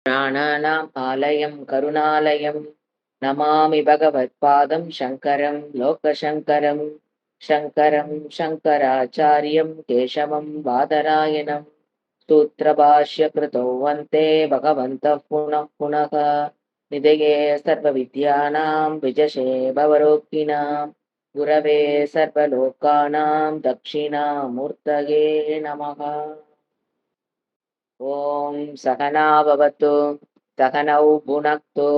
प्राणानाम् आलयं करुणालयं नमामि भगवत्पादं शङ्करं लोकशङ्करं शङ्करं शङ्कराचार्यं केशवं बादरायणं सूत्रभाष्यकृतौ वन्ते भगवन्तः पुनः पुनः निधये सर्वविद्यानां विजशे भवरोगिणां गुरवे सर्वलोकानां दक्षिणामूर्तये नमः। ॐ सहना भवतु सहनौ भुनक्तु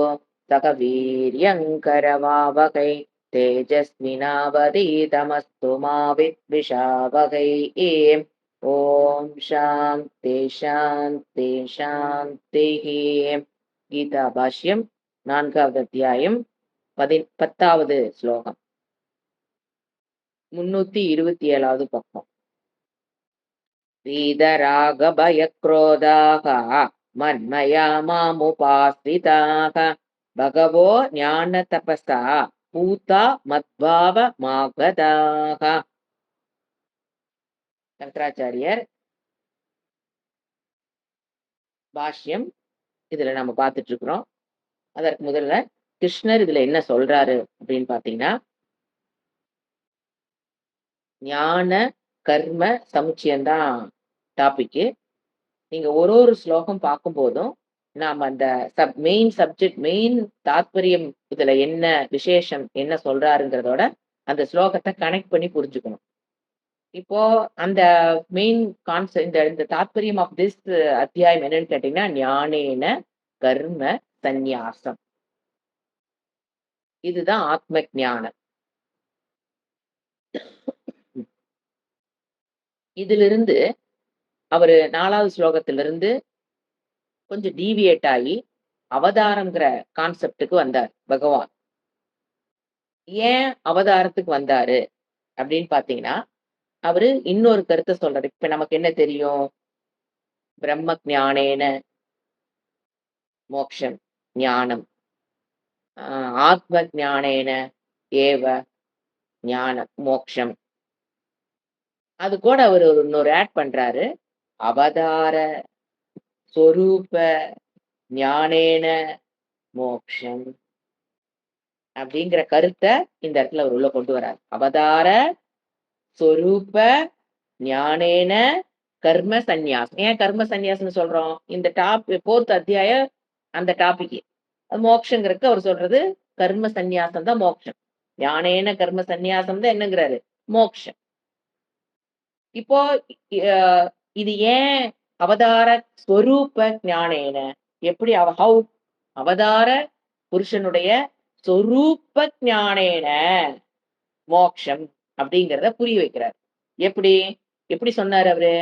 सह वीर्यङ्करवावहै तेजस्विनावधीतमस्तु मा विद्विषावहै। ॐ शान्ति शान्ति शान्तिः. கீதா பாஷ்யம் 4வது அத்தியாயம் 10வது ஸ்லோகம் 327வது பக்கம். வீதராகபயக்ரோதாக மன்மயா மாமுபாஸ்ரிதாக பகவோ ஞான தபசா பூதா மத்பாவ மாகதாக. சங்கராச்சாரியர் பாஷ்யம் இதுல நம்ம பார்த்துட்டு இருக்கிறோம். அதற்கு முதல்ல கிருஷ்ணர் இதுல என்ன சொல்றாரு அப்படின்னு பாத்தீங்கன்னா, ஞான கர்ம சமுச்சயம்தான் டாபிக். நீங்க ஒரு ஸ்லோகம் பார்க்கும் போதும் நாம அந்த மெயின் சப்ஜெக்ட் மெயின் தாத்பரியம் இதுல என்ன விசேஷம் என்ன சொல்றாருங்கிறதோட அந்த ஸ்லோகத்தை கனெக்ட் பண்ணி புரிஞ்சுக்கணும். இப்போ அந்த மெயின் கான்செப்ட் இந்த தாத்பரியம் ஆஃப் திஸ் அத்தியாயம் என்னன்னு கேட்டீங்கன்னா, ஞானேன கர்ம சந்நியாசம். இதுதான் ஆத்ம ஞானம். இதிலிருந்து அவரு 4வது ஸ்லோகத்திலிருந்து கொஞ்சம் டீவியேட் ஆகி அவதாரம்ங்கிற கான்செப்டுக்கு வந்தார் பகவான். ஏன் அவதாரத்துக்கு வந்தாரு அப்படின்னு பாத்தீங்கன்னா, அவரு இன்னொரு கருத்தை சொல்றாரு. இப்ப நமக்கு என்ன தெரியும்? பிரம்ம ஞானேன மோக்ஷம் ஞானம், ஆத்ம ஞானேன ஏவ ஞானம் மோக்ஷம். அது கூட அவர் இன்னொரு ஆட் பண்றாரு, அவதார சொரூப ஞானேன மோக்ஷம் அப்படிங்கிற கருத்தை இந்த இடத்துல அவர் உள்ள கொண்டு வர்றாரு. அவதார சொரூப ஞானேன கர்ம சந்நியாசம். ஏன் கர்ம சந்நியாசம்னு சொல்றோம்? இந்த 4th அத்தியாயம் அந்த டாபிக். அது மோக்ஷங்கிறதுக்கு அவர் சொல்றது கர்ம சந்நியாசம் தான் மோக்ஷம். ஞானேன கர்ம சந்நியாசம் தான் என்னங்கிறாரு? மோக்ஷம். இப்போ இது ஏன் அவதார ஸ்வரூப ஞானேன, எப்படி அவதார புருஷனுடைய சொரூப ஞானேன மோக்ஷம் அப்படிங்கிறத புரிய வைக்கிறார். எப்படி எப்படி சொன்னார் அவரு?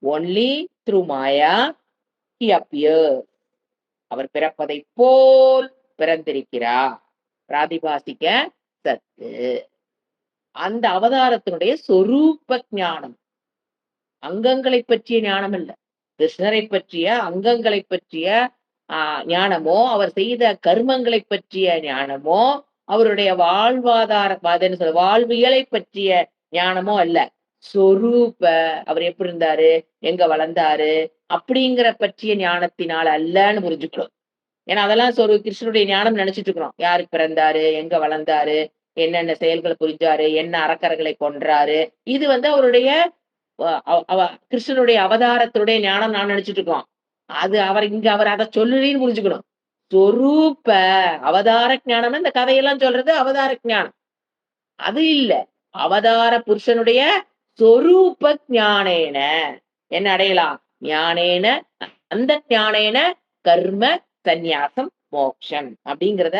Only through maya he appear. அவர் பிறப்பதை போல் பிறந்திருக்கிறார். பிராதிபாசிக்க சத்து. அந்த அவதாரத்தினுடைய சொரூப ஞானம், அங்கங்களை பற்றிய ஞானம் இல்ல. கிருஷ்ணரை பற்றிய அங்கங்களை பற்றிய ஞானமோ, அவர் செய்த கர்மங்களை பற்றிய ஞானமோ, அவருடைய வாழ்வியலை பற்றிய ஞானமோ அல்ல. சொரூப அவர் எப்படி இருந்தாரு, எங்க வளர்ந்தாரு அப்படிங்கிற பற்றிய ஞானத்தினால் அல்லன்னு புரிஞ்சுக்கிறோம். ஏன்னா அதெல்லாம் கிருஷ்ணனுடைய ஞானம் நினைச்சிட்டு இருக்கிறோம். யாருக்கு பிறந்தாரு, எங்க வளர்ந்தாரு, என்னென்ன செயல்களை புரிஞ்சாரு, என்ன அறக்கறைகளை கொன்றாரு, இது அவருடைய கிருஷ்ணனுடைய அவதாரத்துடைய ஞானம் நான் நினைச்சிட்டு இருக்கோம். அது அவர் அதை சொல்லுன்னு புரிஞ்சுக்கணும். சொரூப அவதார ஞானம்னு இந்த கதையெல்லாம் சொல்றது அவதார ஞானம். அது இல்ல. அவதார புருஷனுடைய சொரூப ஞானேன என்ன அடையலாம்? ஞானேன அந்த ஞானேன கர்ம சந்நியாசம் மோக்ஷம் அப்படிங்கிறத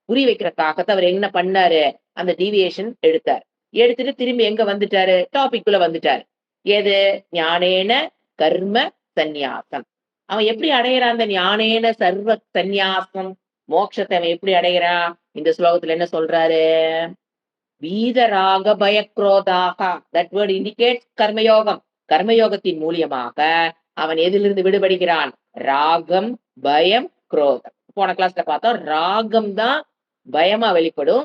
புரிய வைக்கிறதுக்காகத்தான் அவர் என்ன பண்ணாரு? அந்த டீவியேஷன் எடுத்துட்டு திரும்பி எங்க வந்துட்டாரு? டாபிக் குள்ள வந்துட்டாரு. எது? ஞானேன கர்ம சந்நியாசம். அவன் எப்படி அடையிறான் அந்த ஞானேன சர்வ சந்நியாசம் மோட்சத்தை? அவன் எப்படி அடையிறான்? இந்த ஸ்லோகத்துல என்ன சொல்றாரு? வீதராக பயக்ரோதாக. தட் வேர்ட் இண்டிகேட்ஸ் கர்மயோகம். கர்மயோகத்தின் மூலியமாக அவன் எதிலிருந்து விடுபடுகிறான்? ராகம், பயம், குரோதம். போன கிளாஸ்ல பார்த்தோம், ராகம் தான் பயமா வெளிப்படும்,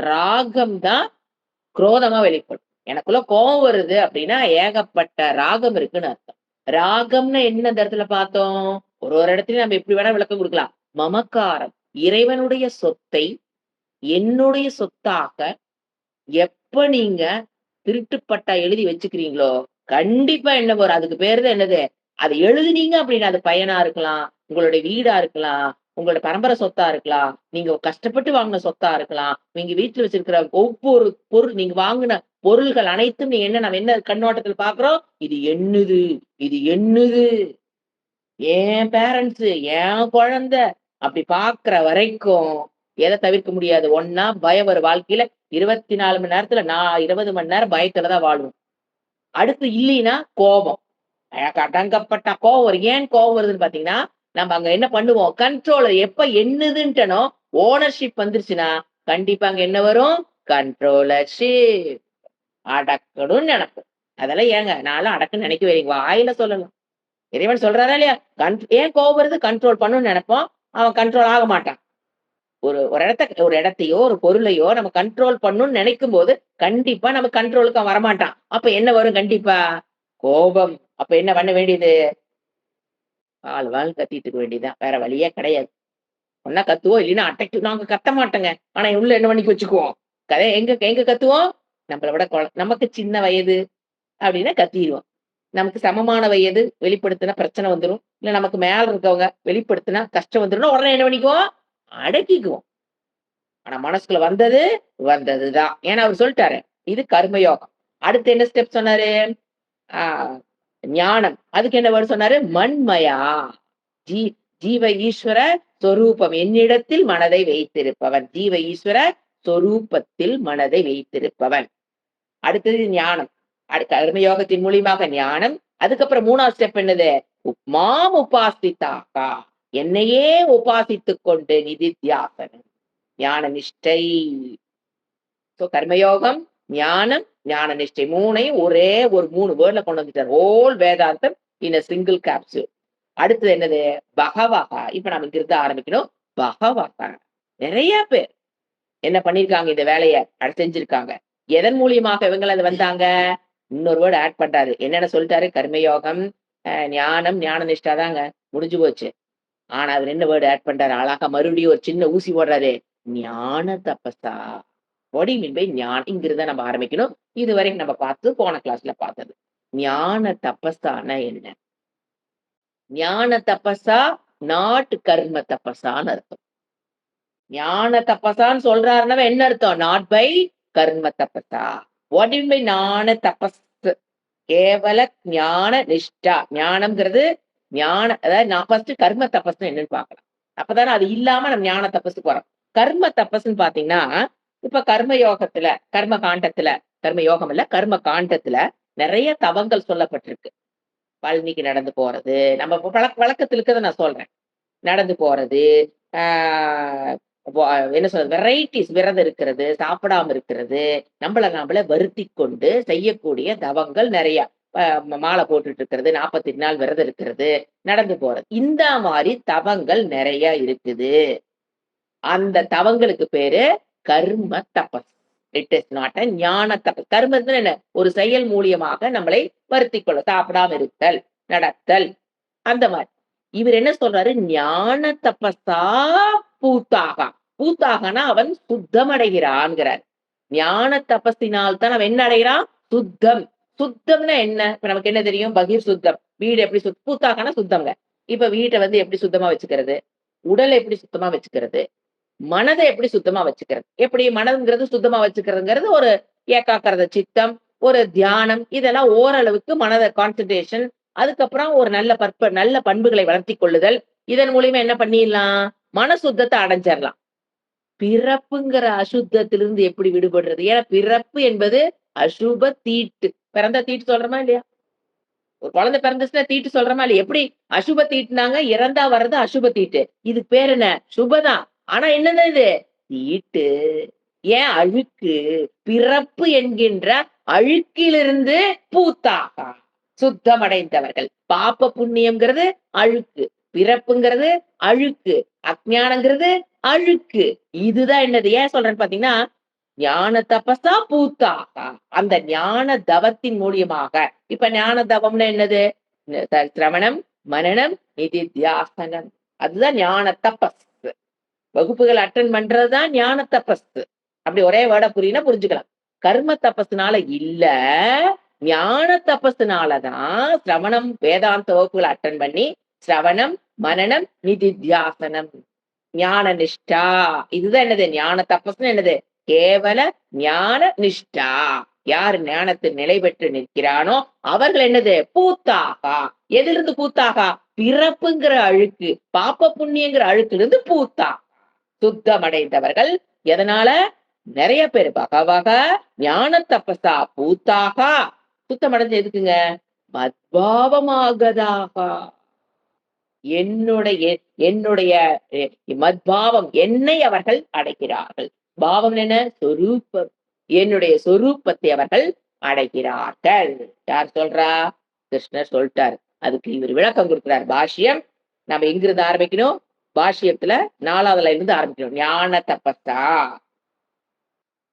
ராகம் தான் குரோதமா வெளிப்படும். எனக்குள்ள கோபம் வருது அப்படின்னா ஏகப்பட்ட ராகம் இருக்குன்னு அர்த்தம். ராகம்னு என்ன இந்த இடத்துல பார்த்தோம்? ஒரு ஒரு இடத்துலயும் நம்ம எப்படி வேணா விளக்கம் கொடுக்கலாம். மமக்காரம். இறைவனுடைய சொத்தை என்னுடைய சொத்தாக எப்ப நீங்க திருட்டு பட்டா எழுதி வச்சுக்கிறீங்களோ, கண்டிப்பா என்ன வரும்? அதுக்கு பேரு தான் என்னது? அத எழுதுனீங்க அப்டின்னா, அது பையனா இருக்கலாம், உங்களுடைய வீடா இருக்கலாம், உங்களோட பரம்பரை சொத்தா இருக்கலாம், நீங்க கஷ்டப்பட்டு வாங்குன சொத்தா இருக்கலாம், நீங்க வீட்ல வச்சிருக்கிற ஒவ்வொரு பொருள் நீங்க வாங்குன பொருள்கள் அனைத்தும் நீங்க என்ன நம்ம என்ன கண்ணோட்டத்துல பார்க்கிறோம்? இது என்னுது, இது என்னுது, என் பேரண்ட்ஸு, என் குழந்தை அப்படி பார்க்கிற வரைக்கும் எத தவிர்க்க முடியாது? ஒண்ணா பயம் வரும் வாழ்க்கையில 24 மணி நேரத்துல நான் 20 மணி நேரம் பயத்துல தான் வாழ்வோம். அடுத்து இல்லைன்னா கோபம். எனக்கு அடங்கப்பட்ட கோவம் வரும். ஏன் கோவம் வருதுன்னு பார்த்தீங்கன்னா, நம்ம அங்க என்ன பண்ணுவோம்? கண்ட்ரோல் எப்ப என்னதுன்ட்டனோ ஓனர்ஷிப் வந்துருச்சுன்னா, கண்டிப்பா அங்க என்ன வரும்? கண்ட்ரோலர்ஷிப். அடக்கணும்னு நெனைப்போம். அதெல்லாம் ஏங்க நான்லாம் அடக்குன்னு நினைக்கவே இல்லைங்க. வாயில சொல்லலாம். இறைவன் சொல்றாரா இல்லையா? ஏன் கோவம் வருது? கண்ட்ரோல் பண்ணணும்னு நெனைப்போம். அவன் கண்ட்ரோல் ஆக மாட்டான். ஒரு இடத்தையோ, ஒரு பொருளையோ நம்ம கண்ட்ரோல் பண்ணணும்னு நினைக்கும்போது, கண்டிப்பா நம்ம கண்ட்ரோலுக்கு அவன் வரமாட்டான். அப்ப என்ன வரும் கண்டிப்பா? கோபம். அப்ப என்ன பண்ண வேண்டியது? வால் வால்ன்னு கத்திட்டு இருக்க வேண்டியது தான். வேற வழியே கிடையாது. ஒண்ணா கத்துவோம், இல்லைன்னா நாங்க கத்த மாட்டோங்க. ஆனா உள்ள என்ன பண்ணிக்க வச்சுக்குவோம். எங்க எங்க கத்துவோம்? நம்மள விட நமக்கு சின்ன வயது அப்டின்னா கத்திருவோம். நமக்கு சமமான வயது வெளிப்படுத்தினா பிரச்சனை வந்துரும். இல்ல நமக்கு மேல இருக்கவங்க வெளிப்படுத்தினா கஷ்டம் வந்துரும்னா, உடனே என்ன பண்ணிக்குவோம்? அடக்கிக்குவோம். ஆனா மனசுக்குள்ள வந்தது, வந்ததுதான். ஏன்னா அவரு சொல்ட்டாரு. இது கர்மயோகம். அடுத்து என்ன ஸ்டெப் சொன்னாரு? ஆ ஞானம். அதுக்கு என்ன வேர்ட் சொன்னாரு? மண்மயா. ஜீ ஜீவ ஈஸ்வர சொரூபம். என்னிடத்தில் மனதை வைத்திருப்பவன். ஜீவ ஈஸ்வர சொரூபத்தில் மனதை வைத்திருப்பவன். அடுத்தது ஞானம். கர்மயோகத்தின் மூலியமாக ஞானம். அதுக்கப்புறம் 3வது ஸ்டெப் என்னது? மாம் உபாசித்தாக்கா. என்னையே உபாசித்துக் கொண்டு நிதித்தியாசனம். ஞான நிஷ்டை. கர்மயோகம், ஞானம், ஞான நிஷ்டை 3யும் ஒரே ஒரு 3 வேர்ட்ல கொண்டு வந்துட்டார். Whole Vedantam in a single capsule. அடுத்தது என்னது? பகவஹா. இப்ப நம்ம இங்கிருந்து ஆரம்பிக்கணும். பகவஹா. நெறைய பேர் என்ன பண்ணியிருக்காங்க இந்த வேலைய செஞ்சிருக்காங்க. எதன் மூலியமாக இவங்கள அது வந்தாங்க? இன்னொரு வேர்ட் ஆட் பண்றாரு. என்னென்ன சொல்லிட்டாரு? கர்மயோகம், ஞானம், ஞான நிஷ்டா தாங்க. முடிஞ்சு போச்சு. ஆனா அவரு என்ன வேர்ட் ஆட் பண்றாரு? அழகா மறுபடியும் ஒரு சின்ன ஊசி போடுறாரு. ஞான தபஸா. வாட் யூ மீன் பை ஞானம்? இங்கிருந்து தான் நம்ம ஆரம்பிக்கணும். இதுவரைக்கும் நம்ம போன கிளாஸ்ல பார்த்தது. ஞான தபஸான்னா என்ன? ஞான தபஸா நாட் கர்ம தபஸான்னு அர்த்தம். ஞான தபஸான்னு சொல்றாருன்னா என்ன அர்த்தம்? நாட் பை கர்ம தபஸா. வாட் யூ மீன் பை ஞான தபஸ்? கேவல ஞான நிஷ்டா. ஞானம்ங்கிறது அதாவது நான் ஃபர்ஸ்ட் கர்ம தபஸ்ன்னு என்னன்னு பார்க்கலாம். அப்பதானே அது இல்லாம நம்ம ஞான தபஸுக்கு வரோம். கர்ம தபஸ்ன்னு பார்த்தீங்கன்னா, இப்ப கர்ம யோகத்துல, கர்ம காண்டத்துல, கர்ம யோகம் இல்ல, கர்ம காண்டத்துல நெறைய தவங்கள் சொல்லப்பட்டிருக்கு. வால்மீகி நடந்து போறது, நம்ம வழக்கத்துல இருக்கிறத நான் சொல்றேன். நடந்து போறது, ஆ என்ன சொல்றது? வெரைட்டீஸ் விரதம் இருக்கிறது, சாப்பிடாம இருக்கிறது, நம்மள நாமளே வருத்திக் கொண்டு செய்யக்கூடிய தவங்கள் நெறைய. மாலை போட்டுட்டு இருக்கிறது, 48 நாள் விரதம் இருக்கிறது, நடந்து போறது. இந்த மாரி தவங்கள் நெறைய இருக்குது. அந்த தவங்களுக்கு பேரு கர்ம தபஸ். இட் இஸ் நாட் அ ஞான தபஸ். கர்மத்துல என்ன? ஒரு செயல் மூலியமாக நம்மளை வருத்திக் கொள்ள, சாப்பிடாம இருத்தல், நடத்தல், அந்த மாரி. இவர் என்ன சொல்றாரு? ஞான தபஸா பூத்தாகா. பூத்தாகனா அவன் சுத்தம் அடைகிறான்ங்கிறார். ஞான தபஸினால் தான் அவன் என்ன அடைகிறான்? சுத்தம். சுத்தம்னா என்ன? இப்ப நமக்கு என்ன தெரியும்? பகீர் சுத்தம். வீடு எப்படி பூத்தாகனா சுத்தம்ங்க. இப்ப வீட்ட வந்து எப்படி சுத்தமா வச்சுக்கிறது? உடலை எப்படி சுத்தமா வச்சுக்கிறது? மனதை எப்படி சுத்தமா வச்சுக்கிறது? எப்படி மனதுங்கிறது சுத்தமா வச்சுக்கிறதுங்கிறது ஒரு ஏகாக்கிரத சித்தம், ஒரு தியானம், இதெல்லாம் ஓரளவுக்கு மனத கான்சன்ட்ரேஷன், அதுக்கப்புறம் ஒரு நல்ல பண்புகளை வளர்த்திக் கொள்ளுதல். இதன் மூலியமா என்ன பண்ணிடலாம்? மன சுத்தத்தை அடைஞ்சிடலாம். பிறப்புங்கிற அசுத்தத்திலிருந்து எப்படி விடுபடுறது? ஏன்னா பிறப்பு என்பது அசுப தீட்டு. பிறந்தா தீட்டு சொல்றோமா இல்லையா? ஒரு குழந்தை பிறந்துச்சுன்னா தீட்டு சொல்றோமா இல்லையா? எப்படி அசுப தீட்டுனாங்க, இறந்தா வர்றது அசுப தீட்டு. இதுக்கு பேர் என்ன? சுபதான். ஆனா என்னது இது? தீட்டு. ஏன் அழுக்கு? பிறப்பு என்கின்ற அழுக்கிலிருந்து பூத்தாகா. சுத்தமடைந்தவர்கள். பாப்ப புண்ணியம்ங்கிறது அழுக்கு. பிறப்புங்கிறது அழுக்கு. அஞ்ஞானங்கிறது அழுக்கு. இதுதான் என்னது? ஏன் சொல்றேன்னு பாத்தீங்கன்னா, ஞான தபஸா பூத்தாகா. அந்த ஞான தவத்தின் மூலியமாக, இப்ப ஞான தவம்னா என்னது? சிரவணம், மனனம், நிதித்தியாசனம். அதுதான் ஞான தபஸ். வகுப்புகள் அட்டன் பண்றதுதான் ஞான தபஸ். அப்படி ஒரே வேர்டா புரியுனா புரிஞ்சுக்கலாம். கர்ம தபஸ்னால இல்ல, ஞான தபஸ்னாலதான் சிரவணம் வேதாந்த வகுப்புகளை அட்டன் பண்ணி சிரவணம், மனனம், நிதித்தியாசனம், ஞான நிஷ்டா. இதுதான் என்னது ஞான தபஸ்னு என்னது? கேவல ஞான நிஷ்டா. யார் ஞானத்தில் நிலை பெற்று நிற்கிறானோ அவர்கள் என்னது? பூத்தாகா. எதிலிருந்து பூத்தாகா? பிறப்புங்கிற அழுக்கு, பாப்ப புண்ணியங்கிற அழுக்குல இருந்து பூத்தா. சுத்தமடைந்தவர்கள் எதனால? நிறைய பேர் பகவக ஞான தபசா பூத்தாகா. சுத்தமடைஞ்ச எதுக்குங்க? மத்பாவமாகதாக. என்னுடைய என்னுடைய மத்பாவம், என்னை அவர்கள் அடைகிறார்கள். பாவம் என்ன? சொரூபம். என்னுடைய சொரூபத்தை அவர்கள் அடைகிறார்கள். யார் சொல்றா? கிருஷ்ணர் சொல்லிட்டார். அதுக்கு இவர் விளக்கம் கொடுக்கிறார். பாஷ்யம் நம்ம எங்கிருந்து ஆரம்பிக்கணும்? பாஷ்யத்துல 4வதுல இருந்து ஆரம்பிக்கணும். ஞான தபஸா.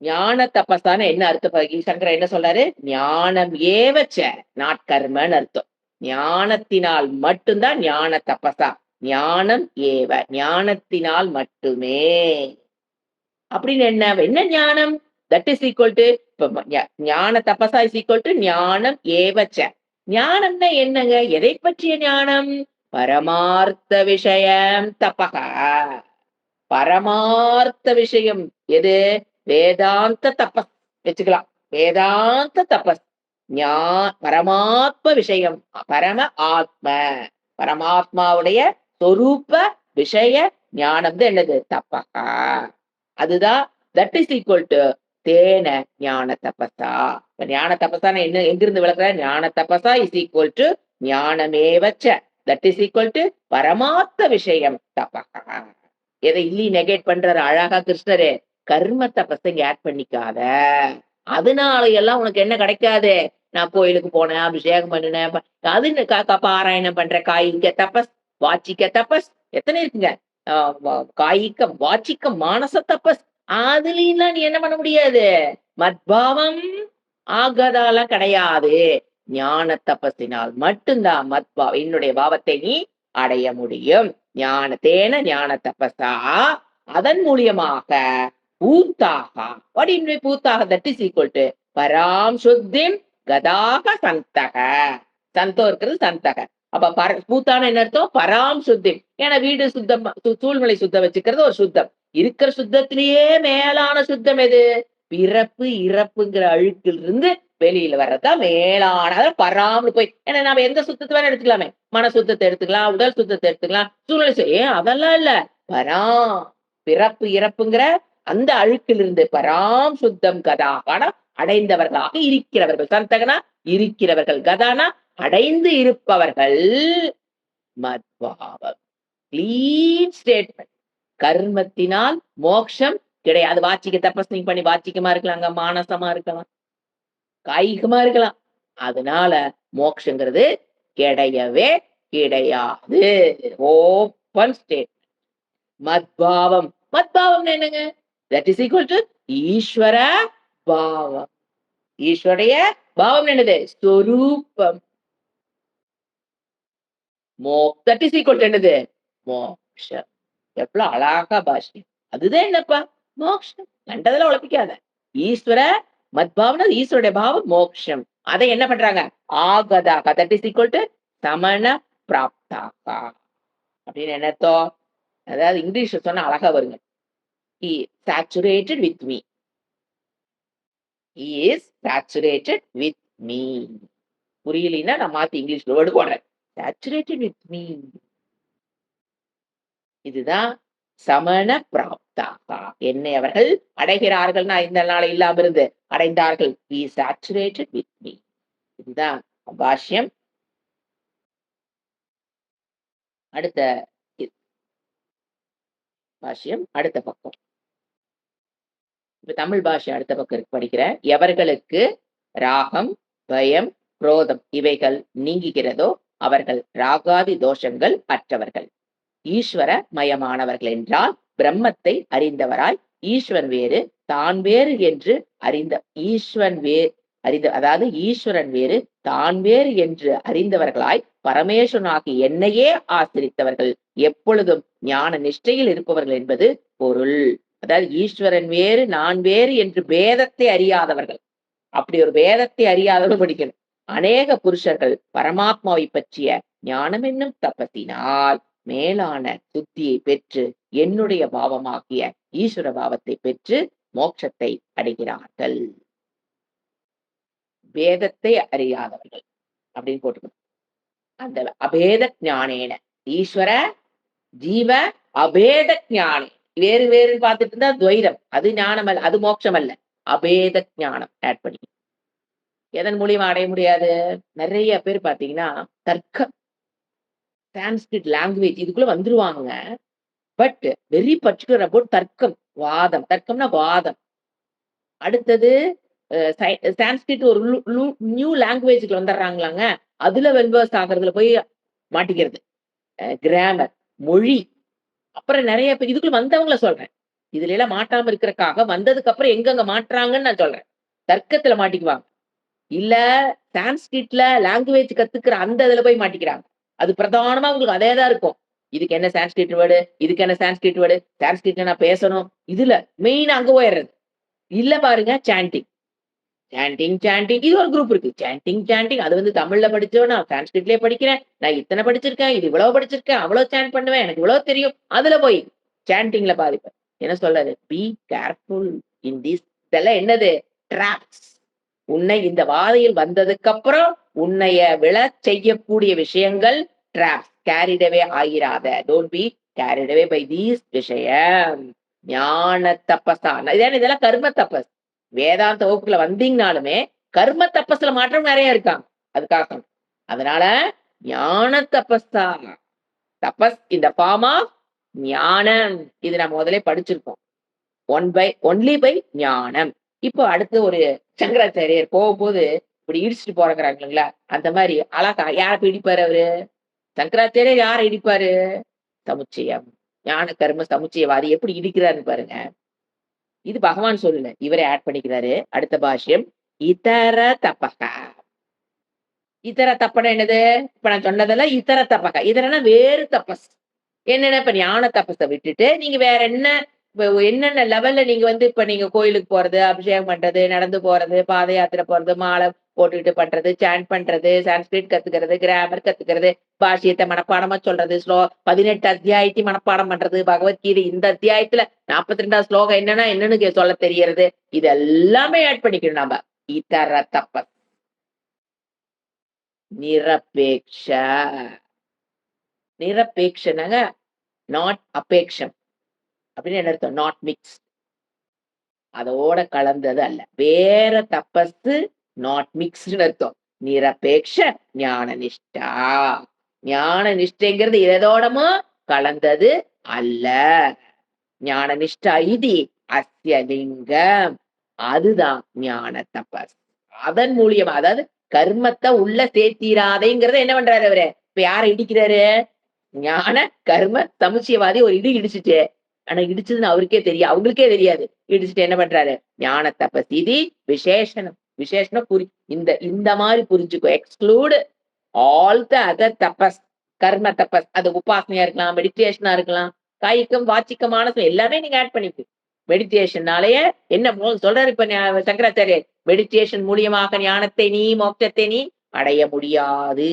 ஞான தபஸான என்ன அர்த்தம்? சங்கரர் என்ன சொல்றாரு? ஞானம் ஏவச்ச நாட்கர்மன்னு அர்த்தம். ஞானத்தினால் மட்டும்தான் ஞான தபஸா. ஞானம் ஏவ, ஞானத்தினால் மட்டுமே. அப்படின்னு என்ன ஞானம்? தட் இஸ் ஈக்குவல் டு, ஞான தபஸா இஸ் ஈக்குவல் டு ஞானம் ஏவச்ச. ஞானம்னா என்னங்க? எதை பற்றிய ஞானம்? பரமார்த்த விஷயம் தபக. பரமார்த்த விஷயம் எது? வேதாந்த தபஸ் வச்சுக்கலாம். வேதாந்த தபஸ். பரமாத்ம விஷயம், பரம ஆத்ம, பரமாத்மாவுடைய சொரூப விஷய ஞானம் என்னது? தபக. அதுதான் தட் இஸ் ஈக்குவல் டு தேன ஞான தபசா. ஞான தபசான என்ன எங்கிருந்து விளக்குற? ஞான தபசா இஸ் ஈக்குவல் டு ஞானமேவச்ச, தட் இஸ் ஈக்குவல் டு பரமார்த்த விஷயம் தபக. எதை இல்லி நெகேட் பண்றாரு அழகா கிருஷ்ணரு? கர்ம தபஸை ஆட் பண்ணிக்காத. அதனால எல்லாம் உனக்கு என்ன கிடைக்காது? நான் கோயிலுக்கு போனேன், அபிஷேகம் பண்ணினேன், அது பாராயணம் பண்ற காய்க தபஸ், வாச்சிக்க தபஸ், எத்தனை இருக்குங்க? காய்க வாச்சிக்க மானச தபஸ். அதுலாம் நீ என்ன பண்ண முடியாது? மத்பாவம் ஆகதாலாம் கிடையாது. ஞான தபஸினால் மட்டும்தான் மத்பாவம், என்னுடைய பாவத்தை நீ அடைய முடியும். ஞானத்தேன ஞான தபஸா. அதன் மூலியமாக பூத்தாக. வாட் இன் பூத்தாக? தட் இஸ் ஈக்குவல் டு பராம் சுத்திம் கதாக சந்தக. சந்தோ இருக்கிறது சந்தக. அப்ப பூத்தான என்ன அர்த்தம்? பராம் சுத்திம். ஏன்னா வீடு சுத்தம், சூழ்நிலை சுத்தம் வச்சுக்கிறது ஒரு சுத்தம். இருக்கிற சுத்தத்திலேயே மேலான சுத்தம் எது? பிறப்பு இறப்புங்கிற அழுக்கில் இருந்து வெளியில வர்றதுதான் மேலான. பராம போய், ஏன்னா நாம எந்த சுத்தத்தை வேணா எடுத்துக்கலாமே. மன சுத்தத்தை எடுத்துக்கலாம், உடல் சுத்தத்தை எடுத்துக்கலாம், சூழ்நிலை. அதெல்லாம் இல்ல. பராம் பிறப்பு இறப்புங்கிற அந்த அழுக்கிலிருந்து பராம் சுத்தம் கதாகான அடைந்தவர்களாக இருக்கிறவர்கள். சந்தகனா இருக்கிறவர்கள், கதானா அடைந்து இருப்பவர்கள். மத்பாவம் கிளீன் ஸ்டேட்மெண்ட். கர்மத்தினால் மோட்சம் கிடையாது. வாச்சிக்க தபஸ் நீங்க பண்ணி வாச்சிக்கமா இருக்கலாங்க, மானசமா இருக்கலாம், காய்கமா இருக்கலாம். அதனால மோட்சங்கிறது கிடையவே கிடையாது. Open state. மத்பாவம். மத்பாவம் என்னங்க? தட் இஸ் ஈக்குவல் டு ஈஸ்வர பாவம். ஈஸ்வருடைய பாவம் என்னது? ஸ்வரூபம். தட் இஸ் ஈக்குவல் டு என்னது? மோக்ஷம். எவ்வளவு அழகா பாஷ்யம். அதுதான் என்னப்பா? மோக்ஷம். கண்டதுல உழப்பிக்காத. ஈஸ்வர மத்பாவன ஈஸ்வருடைய பாவம் மோக்ஷம். அதை என்ன பண்றாங்க? ஆகதாக. தட் இஸ் ஈக்குவல் டு சமண பிராப்தாக. அப்படின்னு என்ன அர்த்தம்? அதாவது இங்கிலீஷ்ல சொன்னா அழகா வருங்க. He is saturated with me. He is saturated with me. புரியலைன்னா நான் மாத்தி இங்கிலீஷ்ல வேர்டு போடுறேன். Saturated with me. இதுதான் சமண பிராப்தாக. என்னை அவர்கள் அடைகிறார்கள்னா இந்த நாளை இல்லாம இருந்து அடைந்தார்கள். He is saturated with me. இதுதான் பாஷ்யம். அடுத்த பாஷ்யம் அடுத்த பக்கம். இப்ப தமிழ் பாஷை அடுத்த பக்கம் படிக்கிறேன். எவர்களுக்கு ராகம், பயம், குரோதம் இவைகள் நீங்குகிறதோ அவர்கள் ராகாதி தோஷங்கள் அற்றவர்கள். ஈஸ்வர மயமானவர்கள் என்றால் பிரம்மத்தை அறிந்தவராய் ஈஸ்வரன் வேறு தான் வேறு என்று அதாவது ஈஸ்வரன் வேறு தான் வேறு என்று அறிந்தவர்களாய் பரமேஸ்வரனாகிய என்னையே ஆசிரித்தவர்கள் எப்பொழுதும் ஞான நிஷ்டையில் இருப்பவர்கள் என்பது பொருள். அதாவது ஈஸ்வரன் வேறு நான் வேறு என்று பேதத்தை அறியாதவர்கள். அப்படி ஒரு வேதத்தை அறியாதவர்கள் படிக்கணும். அநேக புருஷர்கள் பரமாத்மாவை பற்றிய ஞானம் என்னும் தப்பத்தினால் மேலான சுத்தியை பெற்று என்னுடைய பாவமாகிய ஈஸ்வர பாவத்தை பெற்று மோட்சத்தை அடைகிறார்கள். வேதத்தை அறியாதவர்கள் அப்படின்னு போட்டுக்கணும். அந்த அபேத ஞானேன ஈஸ்வர ஜீவ அபேத ஞானே வேறு வேறு பார்த்துட்டு இருந்தா துவைதம், அது ஞானம் அல்ல, அது மோட்சம் அல்ல. அபேத ஞானம் ஆட் பண்ணி எதன் மூலியமா அடைய முடியாது? நிறைய பேர் பாத்தீங்கன்னா தர்க்கம், சான்ஸ்கிரிட் லாங்குவேஜ் இதுக்குள்ள வந்துருவாங்க. பட் வெரி பர்டிகுலர் அபவுட் தர்க்கம், வாதம். தர்க்கம்னா வாதம். அடுத்தது சான்ஸ்கிரிட் ஒரு நியூ லாங்குவேஜ்க்கு வந்துடுறாங்களாங்க. அதுல வெல்வர்ஸ் ஆகுறதுல போய் மாட்டிக்கிறது. கிராமர், மொழி. அப்புறம் நிறைய பேர் இதுக்குள்ள வந்தவங்கள சொல்றேன். இதுல எல்லாம் மாட்டாம இருக்கிறக்காக வந்ததுக்கு அப்புறம் எங்கெங்க மாட்டுறாங்கன்னு நான் சொல்றேன். தர்க்கத்துல மாட்டிக்குவாங்க. இல்ல சான்ஸ்கிரிட்ல லாங்குவேஜ் கத்துக்கிற அந்த இதுல போய் மாட்டிக்கிறாங்க. அது பிரதானமா உங்களுக்கு அதேதான் இருக்கும். இதுக்கு என்ன சான்ஸ்கிரிட் வேர்டு, இதுக்கு என்ன சான்ஸ்கிரிட் வேர்டு, சான்ஸ்கிரிட்ல நான் பேசணும். இதுல மெயின் அங்க போயிடுறது. இல்ல பாருங்க சாண்டிங். சாண்டிங் சாண்டிங் இது ஒரு குரூப் இருக்கு. சாண்டிங் சாண்டிங் அது வந்து தமிழ்ல படிச்சோம், நான் சான்ஸ்கிரிட்லயே படிக்கிறேன், நான் இத்தனை படிச்சிருக்கேன், இது இவ்வளவு படிச்சிருக்கேன், அவ்வளவு சாண்ட் பண்ணுவேன், எனக்கு இவ்வளவு தெரியும். அதுல போய் சாண்டிங்ல பாதிப்பு. என்ன சொல்றது? Be careful in this. இதெல்லாம் என்னது? ட்ராப்ஸ். உன்னை இந்த வாதையில் வந்ததுக்கு அப்புறம் உன்னைய விழ செய்யக்கூடிய விஷயங்கள் ட்ராப்ஸ். கேரிடவே ஆகிறாத. Don't be carried away by these விஷயம். ஞான தப்பஸா இதெல்லாம் கர்ம தப்பஸ். வேதாந்த வகுப்புல வந்தீங்கனாலுமே கர்ம தப்பஸ்ல மாற்றம் நிறைய இருக்காங்க. அதுக்காக அதனால ஞான தபஸா, தபஸ் இந்த ஃபார்ம் ஆஃப் ஞானம். இது நம்ம முதலே படிச்சிருக்கோம். ஒன்லி பை ஞானம். இப்போ அடுத்து ஒரு சங்கராச்சாரியர் போகும்போது இப்படி இடிச்சுட்டு போறாங்கிறாங்க இல்லைங்களா, அந்த மாதிரி அழகா யார போய் இடிப்பாரு அவரு? சங்கராச்சாரியர் யார இடிப்பாரு? சமுச்சயம், ஞான கர்ம சமுச்சயவாதி எப்படி இடிக்கிறாருன்னு பாருங்க. இது பகவான் சொல்லல, இவரே ஆட் பண்ணிக்கிறாரு. அடுத்த பாஷ்யம். இதர தபக. இதர தப்பன என்னது? இப்ப நான் சொன்னதெல்லாம் இதர தப்பக. இதரனா வேறு தபஸ். என்னென்ன? இப்ப ஞான தபஸை விட்டுட்டு நீங்க வேற என்ன என்னென்ன லெவல்ல நீங்க வந்து இப்ப நீங்க கோயிலுக்கு போறது, அபிஷேகம் பண்றது, நடந்து போறது, பாத யாத்திரை போறது, மாலை போட்டுக்கிட்டு பண்றது, சாண்ட் பண்றது, சான்ஸ்கிரிட் கத்துக்கிறது, கிராமர் கத்துக்கிறது, பாஷ்யத்தை மனப்பாடமா சொல்றது, 18 அத்தியாயத்தை மனப்பாடம் பண்றது, பகவத்கீதை இந்த அத்தியாயத்துல 42வது ஸ்லோகம் என்னன்னு சொல்ல தெரியறது, இது எல்லாமே ஆட் பண்ணிக்கணும் நாம. இதர தபஸ். நிரபேக்ஷ. நிரபேக்ஷனாங்க நாட் அபேக்ஷம் அப்படின்னு என்ன அர்த்தம்? நாட் மிக்ஸ், அதோட கலந்தது அல்ல. வேற தபஸ் நாட் மிக்ஸ்டு அர்த்தம். நிரபேக்ஷ ஞான நிஷ்டா. ஞான நிஷ்டைங்கிறது எதோடமோ கலந்தது அல்ல. ஞான நிஷ்டா இது அஸ்ய லிங்கம். அதுதான் ஞான தபஸ். அதன் மூலியமா, அதாவது கர்மத்தை உள்ள சேர்த்தீராதேங்கிறத என்ன பண்றாரு அவரு? இப்ப யாரை இடிக்கிறாரு? ஞான கர்ம சமுச்சயவாதி ஒரு இடி இடிச்சுட்டு, ஆனா இடிச்சதுன்னு அவருக்கே தெரியும், அவங்களுக்கே தெரியாது. இடிச்சுட்டு என்ன பண்றாரு? ஞான தபஸ் இது விசேஷனம். விசேஷனம் இந்த இந்த மாதிரி புரிஞ்சுக்கோ. எக்ஸ்க்ளூட் ஆல் த அதர் தபஸ். கர்ம தபஸ் அது உபாசனையா இருக்கலாம், மெடிடேஷனா இருக்கலாம், காய்க்கம் வாச்சிக்கமான எல்லாமே நீங்க ஆட் பண்ணிக்கு. மெடிடேஷன்னாலேயே என்ன சொல்றாரு இப்ப சங்கராச்சாரியர்? மெடிடேஷன் மூலியமாக ஞானத்தை நீ மோட்சத்தை நீ அடைய முடியாது.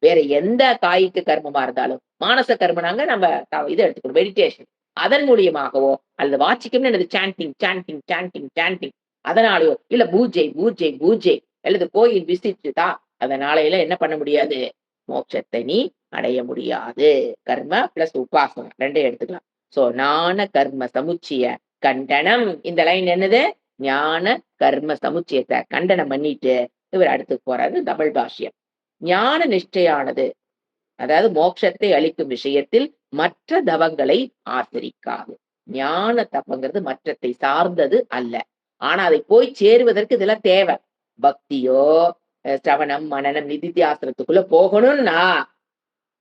வேற எந்த காய்க்கு கர்மமா இருந்தாலும் மானச கர்மனாங்க நம்ம இதை எடுத்துக்கணும், மெடிடேஷன். அதன் மூலியமாகவோ அல்லது வாச்சிக்கம்னு என்னது? Chanting chanting chanting chanting. அதனாலயோ இல்ல பூஜை பூஜை பூஜை அல்லது கோயில் விசிட்டுதா, அதனால என்ன பண்ண முடியாது? மோட்சத்தை நீ அடைய முடியாது. கர்ம பிளஸ் உபாசனம் ரெண்டையும் எடுத்துக்கலாம். சோ ஞான கர்ம சமுச்சிய கண்டனம். இந்த லைன் என்னது? ஞான கர்ம சமுச்சியத்தை கண்டனம் பண்ணிட்டு இவர் அடுத்து போறாரு தமிழ் பாஷ்யம். ஞான நிஷ்டையானது, அதாவது மோட்சத்தை அளிக்கும் விஷயத்தில் மற்ற தவங்களை ஆசிரிக்காது. ஞான தப்பங்கிறது மற்றத்தை சார்ந்தது அல்ல. ஆனா அதை போய் சேருவதற்கு இதெல்லாம் தேவை. பக்தியோ சிரவணம் மனனம் நிதித்தியாசனத்துக்குள்ள போகணும்னா,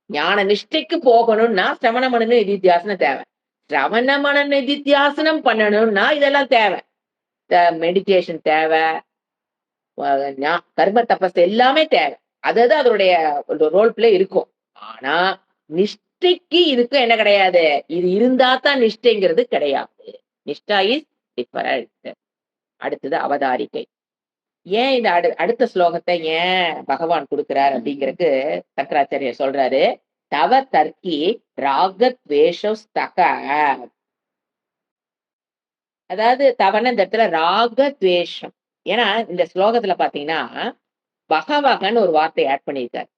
ஞான நிஷ்டைக்கு போகணும்னா சிரவண மனன நிதித்தியாசனம் தேவை. சிரவண மனன நிதித்தியாசனம் பண்ணணும்னா இதெல்லாம் தேவை. மெடிடேஷன் தேவை, கர்ம தபஸ் எல்லாமே தேவை. அதாவது அதனுடைய ரோல் பிளே இருக்கும். ஆனா, நிஷ்டைக்கு இதுக்கும் என்ன கிடையாது? இது இருந்தா தான் நிஷ்டைங்கிறது கிடையாது. நிஷ்டா இஸ் டிஃபரண்ட். அடுத்தது அவதாரிகை. ஏன் இந்த அடுத்த ஸ்லோகத்த ஏன் பகவான் குடுக்குறார் அப்படிங்கிறதுக்கு சங்கராச்சாரியர் சொல்றாரு. தவ தர்க்கி ராகத்வேஷஸ்தக. அதாவது தவன இந்த இடத்துல ராகத்வேஷம். ஏன்னா இந்த ஸ்லோகத்துல பார்த்தீங்கன்னா, பகவகன்னு ஒரு வார்த்தைய ஆட் பண்ணியிருக்காரு.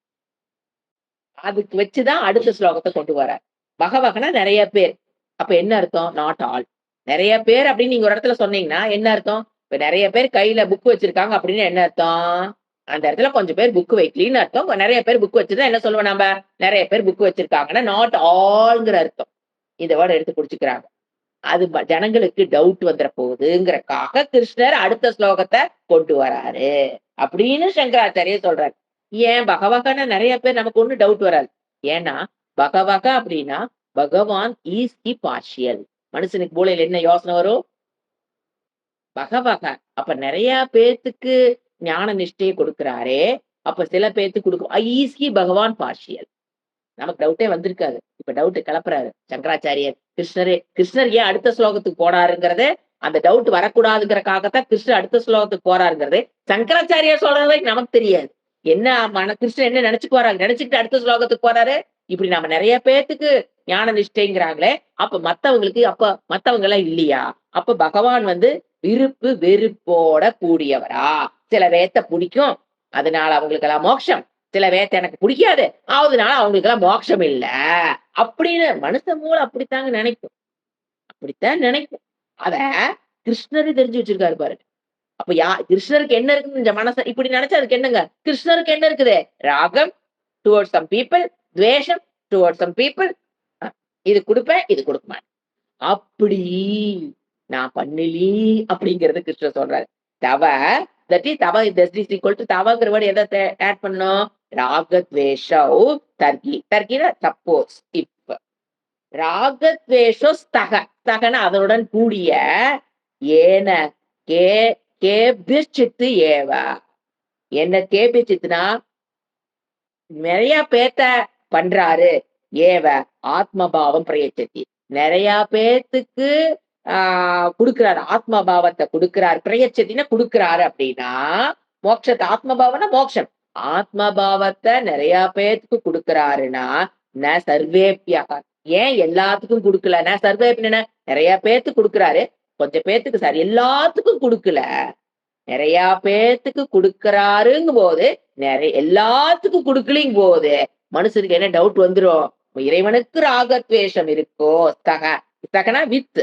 அதுக்கு வச்சுதான் அடுத்த ஸ்லோகத்த கொண்டு வரார். பகவகன்னா நெறைய பேர். அப்ப என்ன அர்த்தம்? Not all. நெறைய பேர் அப்படின்னு நீங்க ஒரு இடத்துல சொன்னீங்கன்னா, என்ன அர்த்தம்? இப்ப நெறைய பேர் கையில புக் வச்சிருக்காங்க அப்படின்னு என்ன அர்த்தம்? அந்த இடத்துல கொஞ்சம் பேர் புக் வைக்கலின்னு அர்த்தம். நெறைய பேர் புக் வச்சிருந்தா என்ன சொல்லுவோம் நம்ப? நெறைய பேர் புக் வச்சிருக்காங்கன்னா, நாட் ஆல்ங்கிற அர்த்தம். இந்த வேர்ட் எடுத்து புடிச்சுக்கிறாங்க. அது ஜனங்களுக்கு டவுட் வந்துற போகுதுங்கிறக்காக கிருஷ்ணர் அடுத்த ஸ்லோகத்த கொண்டு வராரு. அப்படின்னு சங்கராச்சாரியர் சொல்றாரு. ஏன் பகவகன்னா நெறைய பேர் நமக்கு ஒண்ணும் டவுட் வராது. ஏன்னா, பகவக அப்படின்னா பகவான் ஈஸ் தி பார்ஷியல். மனுஷனுக்கு மூளையில என்ன யோசனை வரும்? பகவக. அப்ப நெறைய பேத்துக்கு ஞான நிஷ்டைய கொடுக்கிறாரே, அப்ப சில பேத்துக்கு கொடுக்கும். ஈஸ் ஹி பகவான் பார்ஷியல். நமக்கு டவுட்டே வந்திருக்காது. இப்ப டவுட் கிளப்புறாரு சங்கராச்சாரியர். கிருஷ்ணர் ஏன் அடுத்த ஸ்லோகத்துக்கு போறாருங்கிறது, அந்த டவுட் வரக்கூடாதுங்கிறக்காகத்தான் கிருஷ்ணர் அடுத்த ஸ்லோகத்துக்கு போறாருங்கிறது, சங்கராச்சாரியார் சொல்றது வரைக்கும் நமக்கு தெரியாது. என்ன கிருஷ்ணர் என்ன நினைச்சுக்குவாரு? நினைச்சுக்கிட்டு அடுத்த ஸ்லோகத்துக்கு போறாரு. இப்படி நம்ம நெறைய பேத்துக்கு ஞான நிஷ்டைங்கிறாங்களே, அப்ப மத்தவங்க எல்லாம் இல்லையா? அப்ப பகவான் வந்து விருப்பு வெறுப்போட கூடியவரா? சில பேத்த புடிக்கும். அதனால அவங்களுக்கெல்லாம் மோட்சம். சில பேத்த எனக்கு புடிக்காது. அதனால அவங்களுக்கெல்லாம் மோட்சம் இல்ல. அப்படின்னு மனுஷ மூளை அப்படித்தாங்க நினைக்கும். அப்படித்தான் நினைக்கும். அத கிருஷ்ணரே தெரிஞ்சு வச்சிருக்காரு பாருங்க. அப்ப கிருஷ்ணருக்கு என்ன இருக்குன்னு இந்த மனச இப்படி நினைச்சா அதுக்கு என்னங்க? கிருஷ்ணருக்கு என்ன இருக்குது? ராகம் டுவர்ட்ஸ் சம் பீப்பிள், துவேஷம் டுவர்ட்ஸ் சம் பீப்பிள். இது குடுப்பேன், இது குடுக்க மாட்டேன். அப்படி நான் பண்ணலி அப்படிங்கிறது கிருஷ்ணர் சொல்றாரு. தவ தட் இஸ் தவ தட் இஸ் ஈக்குவல் டு தவங்கிற வேர்ட் எதை ஆட் பண்ணணும்? ராகத்வேஷௌ தர்கி. தர்கினா சப்போஸ் இப். ராகத்வேஷோ ஸ்தக. ஸ்தகன அதனுடன் கூடிய ஏன கே கேபிச்சித்து ஏவ. என்ன கேபிச்சித்துனா நிறைய பேத்த பண்றாரு. ஏவ ஆத்மபாவம் பிரயச்சதி. நிறைய பேத்துக்கு குடுக்கிறாரு. ஆத்மபாவத்தை குடுக்கிறாரு. பிரயச்சதினா குடுக்கிறாரு அப்படின்னா மோட்சத்தை ஆத்மபாவம்னா மோட்சம். ஆத்மபாவத்தை நிறைய பேத்துக்கு குடுக்கிறாருன்னா ந சர்வேபியாக. ஏன் எல்லாத்துக்கும் குடுக்கல? ந சர்வேபின்னா நிறைய பேத்துக்கு குடுக்கிறாரு. கொஞ்சம் பேத்துக்கு சார் எல்லாத்துக்கும் குடுக்கல. நிறைய பேத்துக்கு குடுக்கிறாருங்கும் போது எல்லாத்துக்கும் குடுக்கலிங் போது மனுஷனுக்கு என்ன டவுட் வந்துரும்? இறைவனுக்கு ராகத்வேஷம் இருக்கோ? ஸ்தகனா வித்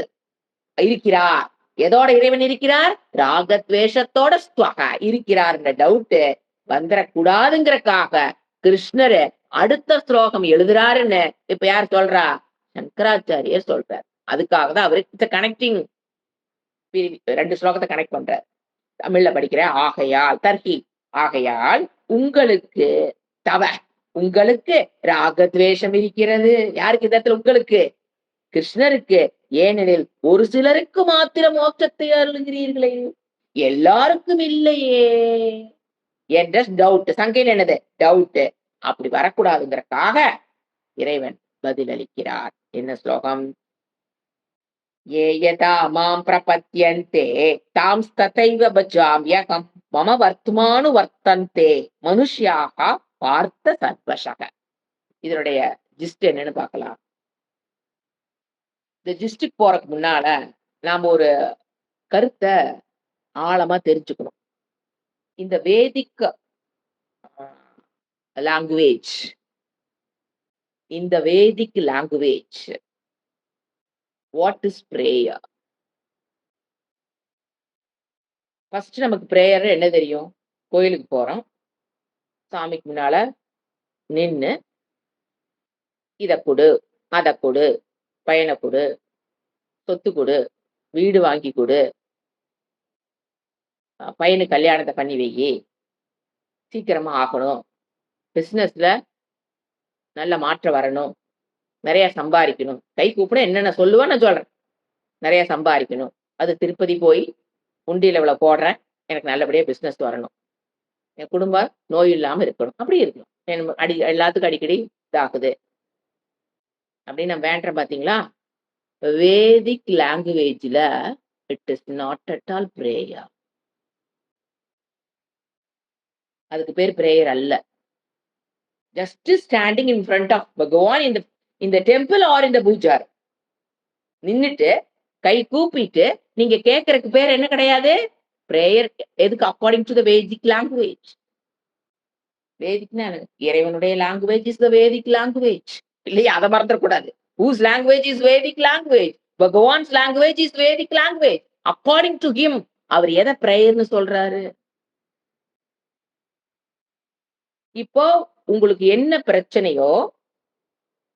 இருக்கிறார். எதோட இறைவன் இருக்கிறார்? ராகத்வேஷத்தோட இருக்கிறார். டவுட் வந்துடக்கூடாதுங்கிறக்காக கிருஷ்ணர் அடுத்த ஸ்லோகம் எழுதுறாருன்னு இப்ப யார் சொல்றா? சங்கராச்சாரியர் சொல்றார். அதுக்காக தான் அவருக்கு கனெக்டிங் 2 ஸ்லோகத்தை கனெக்ட் பண்றார். தமிழ்ல படிக்கிற ஆகையால் தர்கி. ஆகையால் உங்களுக்கு உங்களுக்கு ராகத்வேஷம் இருக்கிறது. யாருக்கு இந்த இடத்துல? உங்களுக்கு கிருஷ்ணருக்கு. ஏனெனில் ஒரு சிலருக்கு மாத்திரம் மோட்சத்தை அருளுகிறீர்களே, எல்லாருக்கும் இல்லையே என்ற டவுட். சங்கையில் என்னது? டவுட். அப்படி வரக்கூடாதுங்கிறக்காக இறைவன் பதில் அளிக்கிறார். என்ன ஸ்லோகம்? ये यथा मां प्रपद्यन्ते तांस्तथैव भजाम्यहं मम वर्त्मानुवर्तन्ते மனுஷ்யாக பார்த்த சர்வசக. இதனுடைய ஜிஸ்ட் என்னன்னு பார்க்கலாம். இந்த ஜிஸ்டுக்கு போறதுக்கு முன்னால நாம ஒரு கருத்தை ஆழமா தெரிஞ்சுக்கணும். இந்த வேதிக் லாங்குவேஜ், இந்த Vedic language what is prayer? First நமக்கு பிரேயர் என்ன தெரியும்? கோயிலுக்கு போறோம், சாமிக்கு முன்னால நின்னு இத கொடு, அத கொடு, பையனை கொடு, சொத்து கொடு, வீடு வாங்கி கொடு, பையனுக்கு கல்யாணத்தை பண்ணி வையி, சீக்கிரமா ஆகணும், பிசினஸ்ல நல்ல மாற்றம் வரணும், நிறைய சம்பாதிக்கணும். கை கூப்பிட என்னென்ன சொல்லுவேன் நான் சொல்றேன். நிறைய சம்பாதிக்கணும், அது திருப்பதி போய் உண்டியில இவ்வளவு போடுறேன், எனக்கு நல்லபடியா பிசினஸ் வரணும். என் குடும்பம் நோய் இல்லாம இருக்கணும். அப்படி இருக்கணும். எல்லாத்துக்கும் அடிக்கடி இதாகுது. அப்படின்னு நான் வேண்டுறேன் பார்த்தீங்களா? வேதிக் லாங்குவேஜ்ல it is not at all prayer. அதுக்கு பேர் பிரேயர் அல்ல. Just standing in front of Bhagavan in the temple R இன் த பூஜார். நின்னுட்டு கை கூப்பிட்டு நீங்க கேட்கறதுக்கு பேர் என்ன கிடையாது? பிரேயர். எதுக்கு? According to the Vedic language. வேதிக்னா இறைவனுடைய language is the Vedic language. இல்லையா? அதை மறந்துடக்கூடாது. Whose language is Vedic language? Bhagavan's language is Vedic language. According to him அவர் எதை பிரேயர்னு சொல்றாரு? இப்போ உங்களுக்கு என்ன பிரச்சனையோ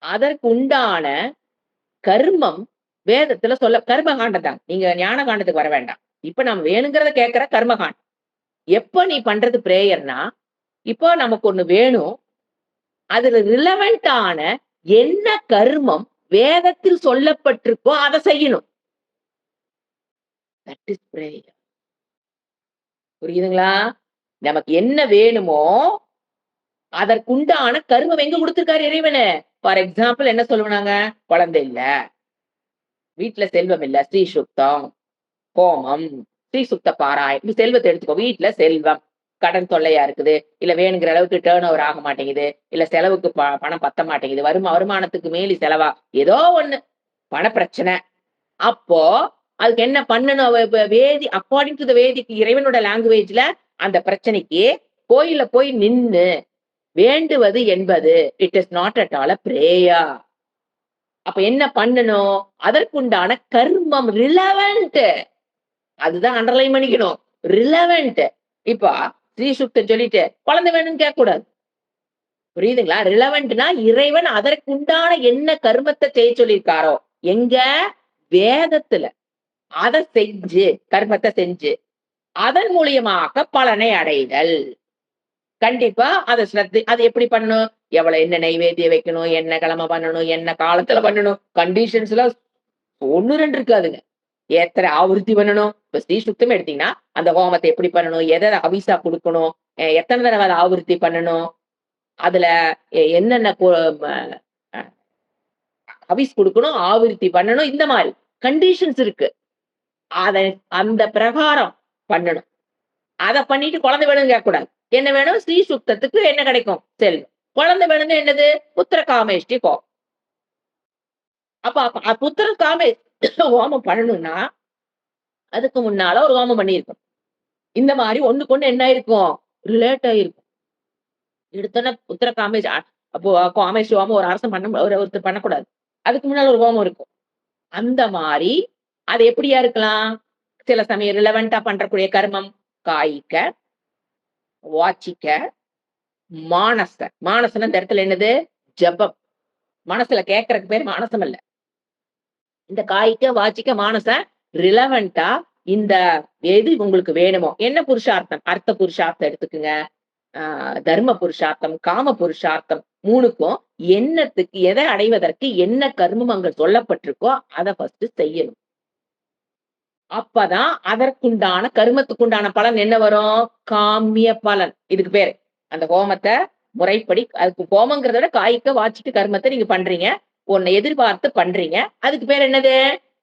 அதற்கு உண்டான கர்மம் வேதத்துல கர்மகாண்டம் தான். நீங்க ஞான காண்டத்துக்கு வர வேண்டாம். இப்ப நம்ம வேணுங்கிறத கேட்கிற கர்மகாண்டம். எப்ப நீ பண்றது பிரேயர்னா, இப்போ நமக்கு ஒண்ணு வேணும். அதுல ரிலவெண்டான என்ன கர்மம் வேதத்தில் சொல்லப்பட்டிருக்கோ அதை செய்யணும். That is prayer. புரியுதுங்களா? நமக்கு என்ன வேணுமோ அதற்குண்டான கர்மம் எங்க கொடுத்திருக்காரு இறைவனு? ஃபார் எக்ஸாம்பிள் என்ன சொல்லுவாங்க? குழந்தை இல்ல, வீட்டுல செல்வம் இல்ல, ஸ்ரீ சுக்தம், ஹோமம், ஸ்ரீ சுக்த பாராயணம். செல்வத்தை எடுத்துக்கோ. வீட்டுல செல்வம், கடன் தொல்லையா இருக்குது, இல்ல வேணுங்கிற அளவுக்கு டேர்ன் ஓவர் ஆக மாட்டேங்குது, இல்ல செலவுக்கு பணம் பத்த மாட்டேங்குது, வருமானத்துக்கு மேலி செலவா, ஏதோ ஒண்ணு பண பிரச்சனை. அப்போ அதுக்கு என்ன பண்ணணும்? வேதி அக்கார்டிங் டு த வேதிக்கு இறைவனோட லாங்குவேஜ்ல அந்த பிரச்சனைக்கு கோயில்ல போய் நின்னு வேண்டுவது என்பது it is not at all a prayer. அப்ப என்ன பண்ணணும்? அதற்குண்டான கர்மம் ரிலவெண்ட். அதுதான் அண்டர்லைன் பண்ணிக்கணும். ரிலவெண்ட். இப்ப ஸ்ரீ சுக்தம் சொல்லிட்டு குழந்தை வேணும்னு கேட்க கூடாது. புரியுதுங்களா? ரிலவெண்ட்னா இறைவன் அதற்குண்டான என்ன கர்மத்தை செய்ய சொல்லியிருக்காரோ எங்க வேதத்துல அதை செஞ்சு கர்மத்தை செஞ்சு அதன் மூலியமாக பலனை அடைதல். கண்டிப்பா அதை அது எப்படி பண்ணணும்? எவ்வளவு என்ன நைவேத்தியம் வைக்கணும், என்ன கிழமை பண்ணணும், என்ன காலத்துல பண்ணணும், கண்டிஷன்ஸ் எல்லாம் 1, 2 இருக்காதுங்க. எத்தனை ஆவருத்தி பண்ணணும்? இப்ப ஸ்ரீ சுத்தம் எடுத்தீங்கன்னா அந்த ஹோமத்தை எப்படி பண்ணணும், எதை அவிசா கொடுக்கணும், எத்தனை தடவை அதை ஆவருத்தி பண்ணணும், அதுல என்னென்ன அவிஸ் கொடுக்கணும், ஆவருத்தி பண்ணணும், இந்த மாதிரி கண்டிஷன்ஸ் இருக்கு. அதை அந்த பிரகாரம் பண்ணணும். அதை பண்ணிட்டு குழந்தை வேணும்னு கேட்கக்கூடாது. என்ன வேணும்? ஸ்ரீ சுக்தத்துக்கு என்ன கிடைக்கும்? செல்வம். குழந்தை வேணும்னு என்னது? புத்திர காமேஷ்டி ஹோமம். அப்ப புத்திர ஹோமம் பண்ணணும்னா அதுக்கு முன்னால ஒரு ஹோமம் பண்ணியிருக்கும். இந்த மாதிரி ஒண்ணுக்கு ஒண்ணு என்ன ஆயிருக்கும்? ரிலேட் ஆயிருக்கும். எடுத்தோன்னா புத்திர காமேஷ் அப்போ காமேஷ்டி ஹோமம் ஒரு அரசன் ஒருத்தர் பண்ணக்கூடாது. அதுக்கு முன்னால ஒரு ஹோமம் இருக்கும். அந்த மாதிரி அது எப்படியா இருக்கலாம்? சில சமயம் ரிலவெண்டா பண்றக்கூடிய கர்மம் காய்க்க, வாச்சிக்க, மானச. மானசம் இந்த இடத்துல என்னது? ஜபம். மனசுல கேட்கறதுக்கு பேர் மானசம் இல்ல. இந்த காய்க்க, வாச்சிக்க, மானச ரிலவெண்டா இந்த எது உங்களுக்கு வேணுமோ, என்ன புருஷார்த்தம், அர்த்த புருஷார்த்தம் எடுத்துக்குங்க, தர்ம புருஷார்த்தம், காம புருஷார்த்தம், 3க்கும் என்னத்துக்கு எதை அடைவதற்கு என்ன கர்மம் அங்க சொல்லப்பட்டிருக்கோ அதை ஃபர்ஸ்ட் செய்யணும். அப்பதான் அதற்குண்டான கர்மத்துக்குண்டான பலன் என்ன வரும்? காமிய பலன். இதுக்கு பேரு அந்த ஹோமத்தை முறைப்படி, அதுக்கு ஹோமங்கிறத விட காய்க்க வாச்சிட்டு கர்மத்தை நீங்க பண்றீங்க, உன்னை எதிர்பார்த்து பண்றீங்க, அதுக்கு பேர் என்னது?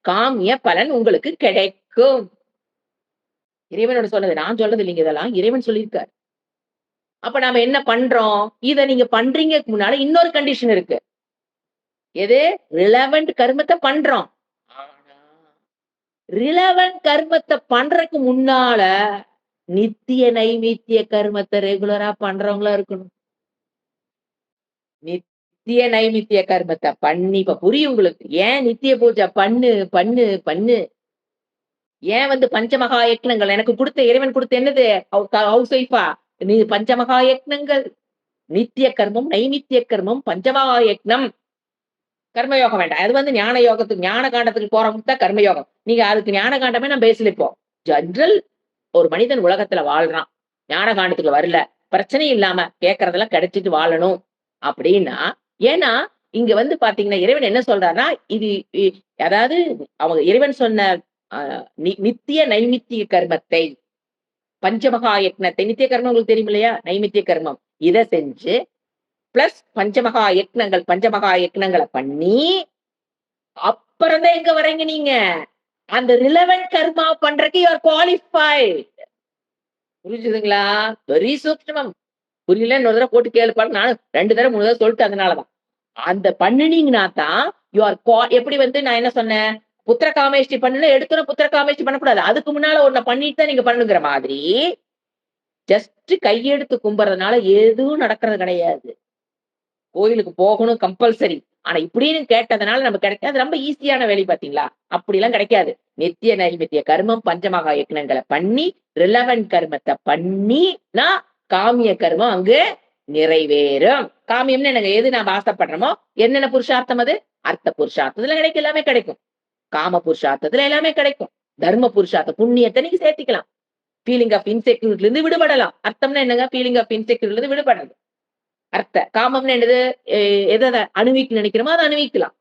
காமிய பலன் உங்களுக்கு கிடைக்கும். இறைவனோட சொன்னது, நான் சொல்றது இல்லைங்க, இதெல்லாம் இறைவன் சொல்லியிருக்காரு. அப்ப நாம என்ன பண்றோம்? இத நீங்க பண்றீங்கக்கு முன்னால இன்னொரு கண்டிஷன் இருக்கு. எது? ரிலவெண்ட் கர்மத்தை பண்றோம். ரிலவெண்ட் கர்மத்தை பண்றதுக்கு முன்னால நித்திய நைமித்திய கர்மத்தை ரெகுலரா பண்றவங்களா இருக்கணும். நித்திய நைமித்திய கர்மத்தை பண்ணி, இப்ப புரியும் உங்களுக்கு ஏன் நித்திய பூஜை பண்ணு பண்ணு பண்ணு. ஏன் பஞ்சமகா யக்னங்கள் எனக்கு கொடுத்த இறைவன் கொடுத்த என்னது? ஹவுஸ் ஒய்ஃபா நீ பஞ்சமகா யக்னங்கள், நித்திய கர்மம், நைமித்திய கர்மம், பஞ்சமகா யக்னம். கர்மயோகம் வேண்டாம். அது ஞான யோகத்துக்கு, ஞான காண்டத்துக்கு போறவங்க தான் கர்மயோகம். நீங்க அதுக்கு ஞான காண்டமே நான் பேசல. இப்போ ஜெனரல் ஒரு மனிதன் உலகத்துல வாழ்றான், ஞான காண்டத்துக்கு வரல, பிரச்சனை இல்லாம கேட்கறதெல்லாம் கிடைச்சிட்டு வாழணும் அப்படின்னா, ஏன்னா இங்க பாத்தீங்கன்னா இறைவன் என்ன சொல்றாருன்னா, இது அதாவது அவங்க இறைவன் சொன்ன நித்திய நைமித்திய கர்மத்தை பஞ்சமகா யக்னத்தை நித்திய கர்மம் உங்களுக்கு தெரியும் இல்லையா? நைமித்திய கர்மம். இத செஞ்சு பிளஸ் பஞ்சமகா யக்னங்கள், பஞ்சமகா யக்னங்கள பண்ணி, அப்புறம் தான் எங்க வரீங்க நீங்க? அந்த ரிலவன்ட் கர்மா பண்றதுக்கு யூ ஆர் குவாலிஃபைட். புரிஞ்சுதுங்களா? வெரி சூக்ஷ்மம். புரியல இன்னொரு தடவ போட்டு கேளு பாருங்க. நானும் 2 தடவ 3 தடவ சொல்லிட்டேன் அதனாலதான். அந்த பண்ணுனீங்கன்னா தான் யூ ஆர் எப்படி வந்து நான் என்ன சொன்னேன்? புத்திர காமேஷ்டி பண்ணுனா எடுத்தோனே புத்திர காமேஷ்டி பண்ணக்கூடாது. அதுக்கு முன்னால ஒண்ண பண்ணிட்டு தான் நீங்க பண்ணணுங்கிற மாதிரி, ஜஸ்ட் கையெடுத்து கும்புறதுனால எதுவும் நடக்கிறது கிடையாது. கோயிலுக்கு போகணும் கம்பல்சரி. ஆனா இப்படின்னு கேட்டதுனால நமக்கு கிடைக்காது. ரொம்ப ஈஸியான வேலை பார்த்தீங்களா? அப்படிலாம் கிடைக்காது. நித்திய நைமித்திய கர்மம் பஞ்சமகா யக்னங்கள பண்ணி, ரிலவன்ட் கர்மத்த பண்ணினா காமிய கர்மம் அங்கு நிறைவேறும். காமியம்னு என்னங்க? எது நாம ஆசைப்படுறோமோ, என்னென்ன புருஷார்த்தம் அது? அர்த்த புருஷார்த்தத்துல கிடைக்கும் எல்லாமே கிடைக்கும். காம புருஷார்த்தத்துல எல்லாமே கிடைக்கும். தர்ம புருஷார்த்தம் புண்ணியத்த நீங்க சேர்த்துக்கலாம். ஃபீலிங் ஆஃப் இன்செக்யூரிட்டில இருந்து விடுபடலாம். அர்த்தம்னா என்னங்க? ஃபீலிங் ஆஃப் இன்செக்யூரிட்டில இருந்து விடுபடுறது. காமம்னு என்னது? எத எத அணுவிக்க நினைக்கிறோமோ அத அணுவிக்கலாம்.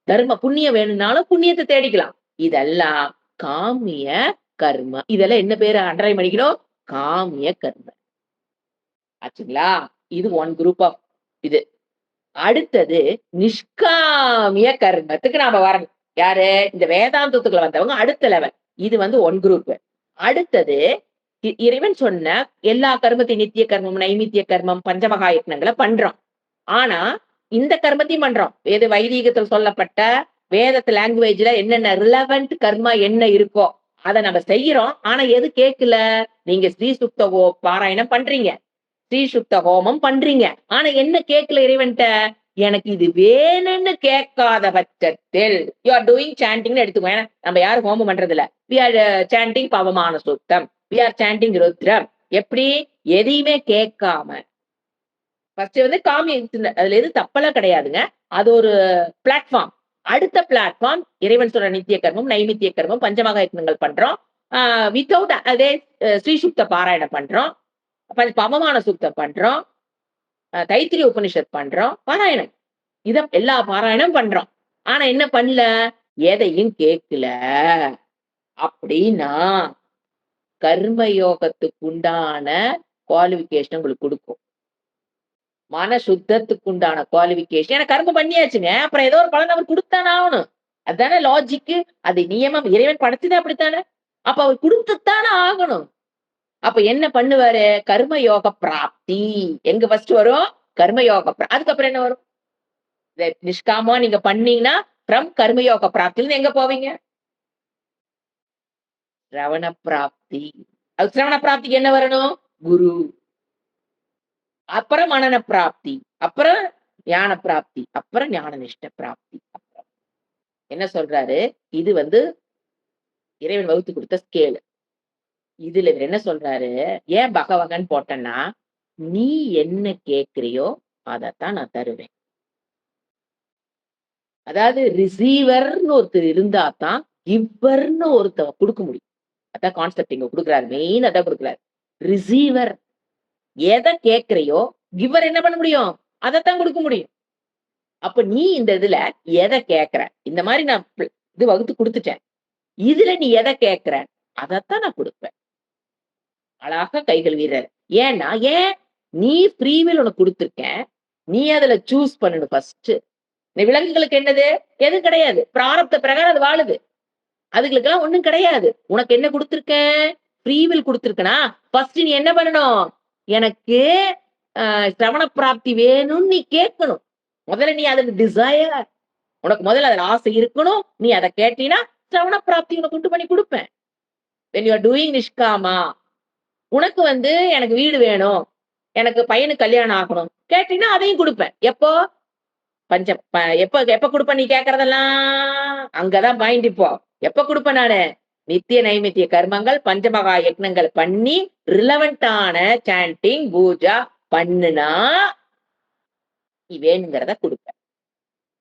தர்ம புண்ணியம் வேணும்னாலும் புண்ணியத்த தேடிக்கலாம். இதெல்லாம் காமிய கர்ம. இதெல்லாம் என்ன பேரு அண்டர்லைன் பண்ணிக்கணும்? காமிய கர்ம. ஆச்சுங்களா? இது ஒன் குரூப் ஆஃப் இது. அடுத்தது நிஷ்காமிய கர்மத்துக்கு நாம வரணும். யாரு? இந்த வேதாந்தத்துக்குள்ள வந்தவங்க அடுத்த லெவல். இது வந்து ஒன் குரூப். அடுத்தது இறைவன் சொன்ன எல்லா கர்மத்தையும் நித்திய கர்மம், நைமித்திய கர்மம், பஞ்சமகா யக்னங்கள பண்றோம். ஆனா, இந்த கர்மத்தையும் பண்றோம். எது வைதீகத்துல சொல்லப்பட்ட வேதத்து லாங்குவேஜ்ல என்னென்ன ரிலவன்ட் கர்மா என்ன இருக்கோ, அத நம்ம செய்யறோம். ஆனா எது கேட்கல? நீங்க ஸ்ரீ சுக்த பாராயணம் பண்றீங்க. ஸ்ரீ சுக்த ஹோமம் பண்றீங்க. ஆனா என்ன கேட்கல இறைவன்ட்ட? எனக்கு இது வேணும்னு கேட்காத பட்சத்தில் யூ ஆர் டூயிங் சாண்டிங்னு எடுத்துக்கோ. ஏன்னா நம்ம யாரும் ஹோமம் பண்றது இல்ல. We are chanting Pavamana Suktam. We are chanting Rudram. எப்படி? எதையுமே கேட்காம. ஃபர்ஸ்ட் வந்து அதுல எது தப்பெல்லாம் கிடையாதுங்க. அது ஒரு பிளாட்ஃபார்ம். அடுத்த பிளாட்ஃபார்ம் இறைவன் சொல்ற நித்திய கர்மம், நைமித்திய கர்மம், பஞ்சமகா யக்னங்கள் பண்றோம். வித்தவுட் அதே ஸ்ரீ சுக்த பாராயணம் பண்றோம். பவமான சுக்தம் பண்றோம். தைத்திரிய உபனிஷத் பண்றோம். பாராயணம். இத எல்லா பாராயணம் பண்றோம். ஆனா என்ன பண்ணல? எதையும் கேட்கல. அப்படின்னா கர்மயோகத்துக்கு உண்டான குவாலிஃபிகேஷன் உங்களுக்கு குடுக்கும். மன சுத்தத்துக்கு உண்டான குவாலிஃபிகேஷன். ஏன்னா கர்மம் பண்ணியாச்சுங்க. அப்புறம் ஏதோ ஒரு பலன் அவர் குடுத்தானே ஆகணும். அதானே லாஜிக்கு. அது நியமம். இறைவன் படைச்சதே அப்படித்தானே. அப்ப அவர் குடுத்துத்தானே ஆகணும். அப்ப என்ன பண்ணுவாரு? கர்மயோக பிராப்தி. எங்க ஃபர்ஸ்ட் வரும்? கர்மயோக அதுக்கப்புறம் என்ன வரும்? நிஷ்காமமா நீங்க பண்ணீங்கன்னா ஃப்ரம் கர்மயோக பிராப்தியிலிருந்து எங்க போவீங்க? சிரவண பிராப்தி. அது சிரவண பிராப்திக்கு என்ன வரணும்? குரு. அப்புறம் மனன பிராப்தி. அப்புறம் ஞான பிராப்தி. அப்புறம் ஞான நிஷ்ட பிராப்தி. என்ன சொல்றாரு? இது வந்து இறைவன் வகுத்து கொடுத்த ஸ்கேல். இதுல இவர் என்ன சொல்றாரு? ஏன் பகவகன் போட்டேன்னா, நீ என்ன கேட்கிறியோ அதத்தான் நான் தருவேன். அதாவது ரிசீவர்ன்னு ஒருத்தர் இருந்தா தான் கிவ்வர்ன்னு ஒருத்தர் குடுக்க முடியும். அதான் கான்செப்ட் இங்க குடுக்குறாரு. மெயின் அதான் குடுக்குறாரு. ரிசீவர் எத கேட்கிறையோ கிவர் என்ன பண்ண முடியும்? அதத்தான் குடுக்க முடியும். அப்ப நீ இந்த இதுல எத கேட்கிற? இந்த மாதிரி நான் இது வகுத்து குடுத்துட்டேன். இதுல நீ எத கேட்கிற? அதத்தான் நான் குடுப்பேன். அழகா கை கழுவிறாரு. ஏன்னா, ஏன்? நீ ஃப்ரீ வில் உனக்கு குடுத்துருக்கேன். நீ அதுல சூஸ் பண்ணணும் ஃபர்ஸ்ட். இந்த விலங்குகளுக்கு என்னது? எதுவும் கிடையாது. பிராரப்த பிரகாரம் அது வாழுது. அதுகளுக்கெல்லாம் ஒண்ணும் கிடையாது. உனக்கு என்ன குடுத்துருக்கேன்? ஃப்ரீ வில் குடுத்துருக்கனா, ஃபர்ஸ்ட் நீ என்ன பண்ணணும்? எனக்கு சிரவண பிராப்தி வேணும்னு நீ கேட்கணும். முதல்ல நீ அதுல டிசையர். உனக்கு முதல்ல அதுல ஆசை இருக்கணும். நீ அத கேட்டீன்னா, சிரவண பிராப்தி உனக்கு உண்டு பண்ணி குடுப்பேன். when you are doing நிஷ்காமா, உனக்கு வந்து எனக்கு வீடு வேணும். எனக்கு பையனுக்கு கல்யாணம் ஆகணும். கேட்டீங்கன்னா அதையும் குடுப்பேன். எப்போ? எப்ப எப்ப குடுப்பேன் நீ கேட்கறதெல்லாம்? அங்கதான் பாயிண்ட் இப்போ. எப்ப குடுப்பேன் நானு? நித்திய நைமித்திய கர்மங்கள், பஞ்சமகா யக்னங்கள் பண்ணி ரிலவென்ட்டான சாண்டிங், பூஜா பண்ணுனா, நீ வேணுங்கிறத குடுப்பேன்.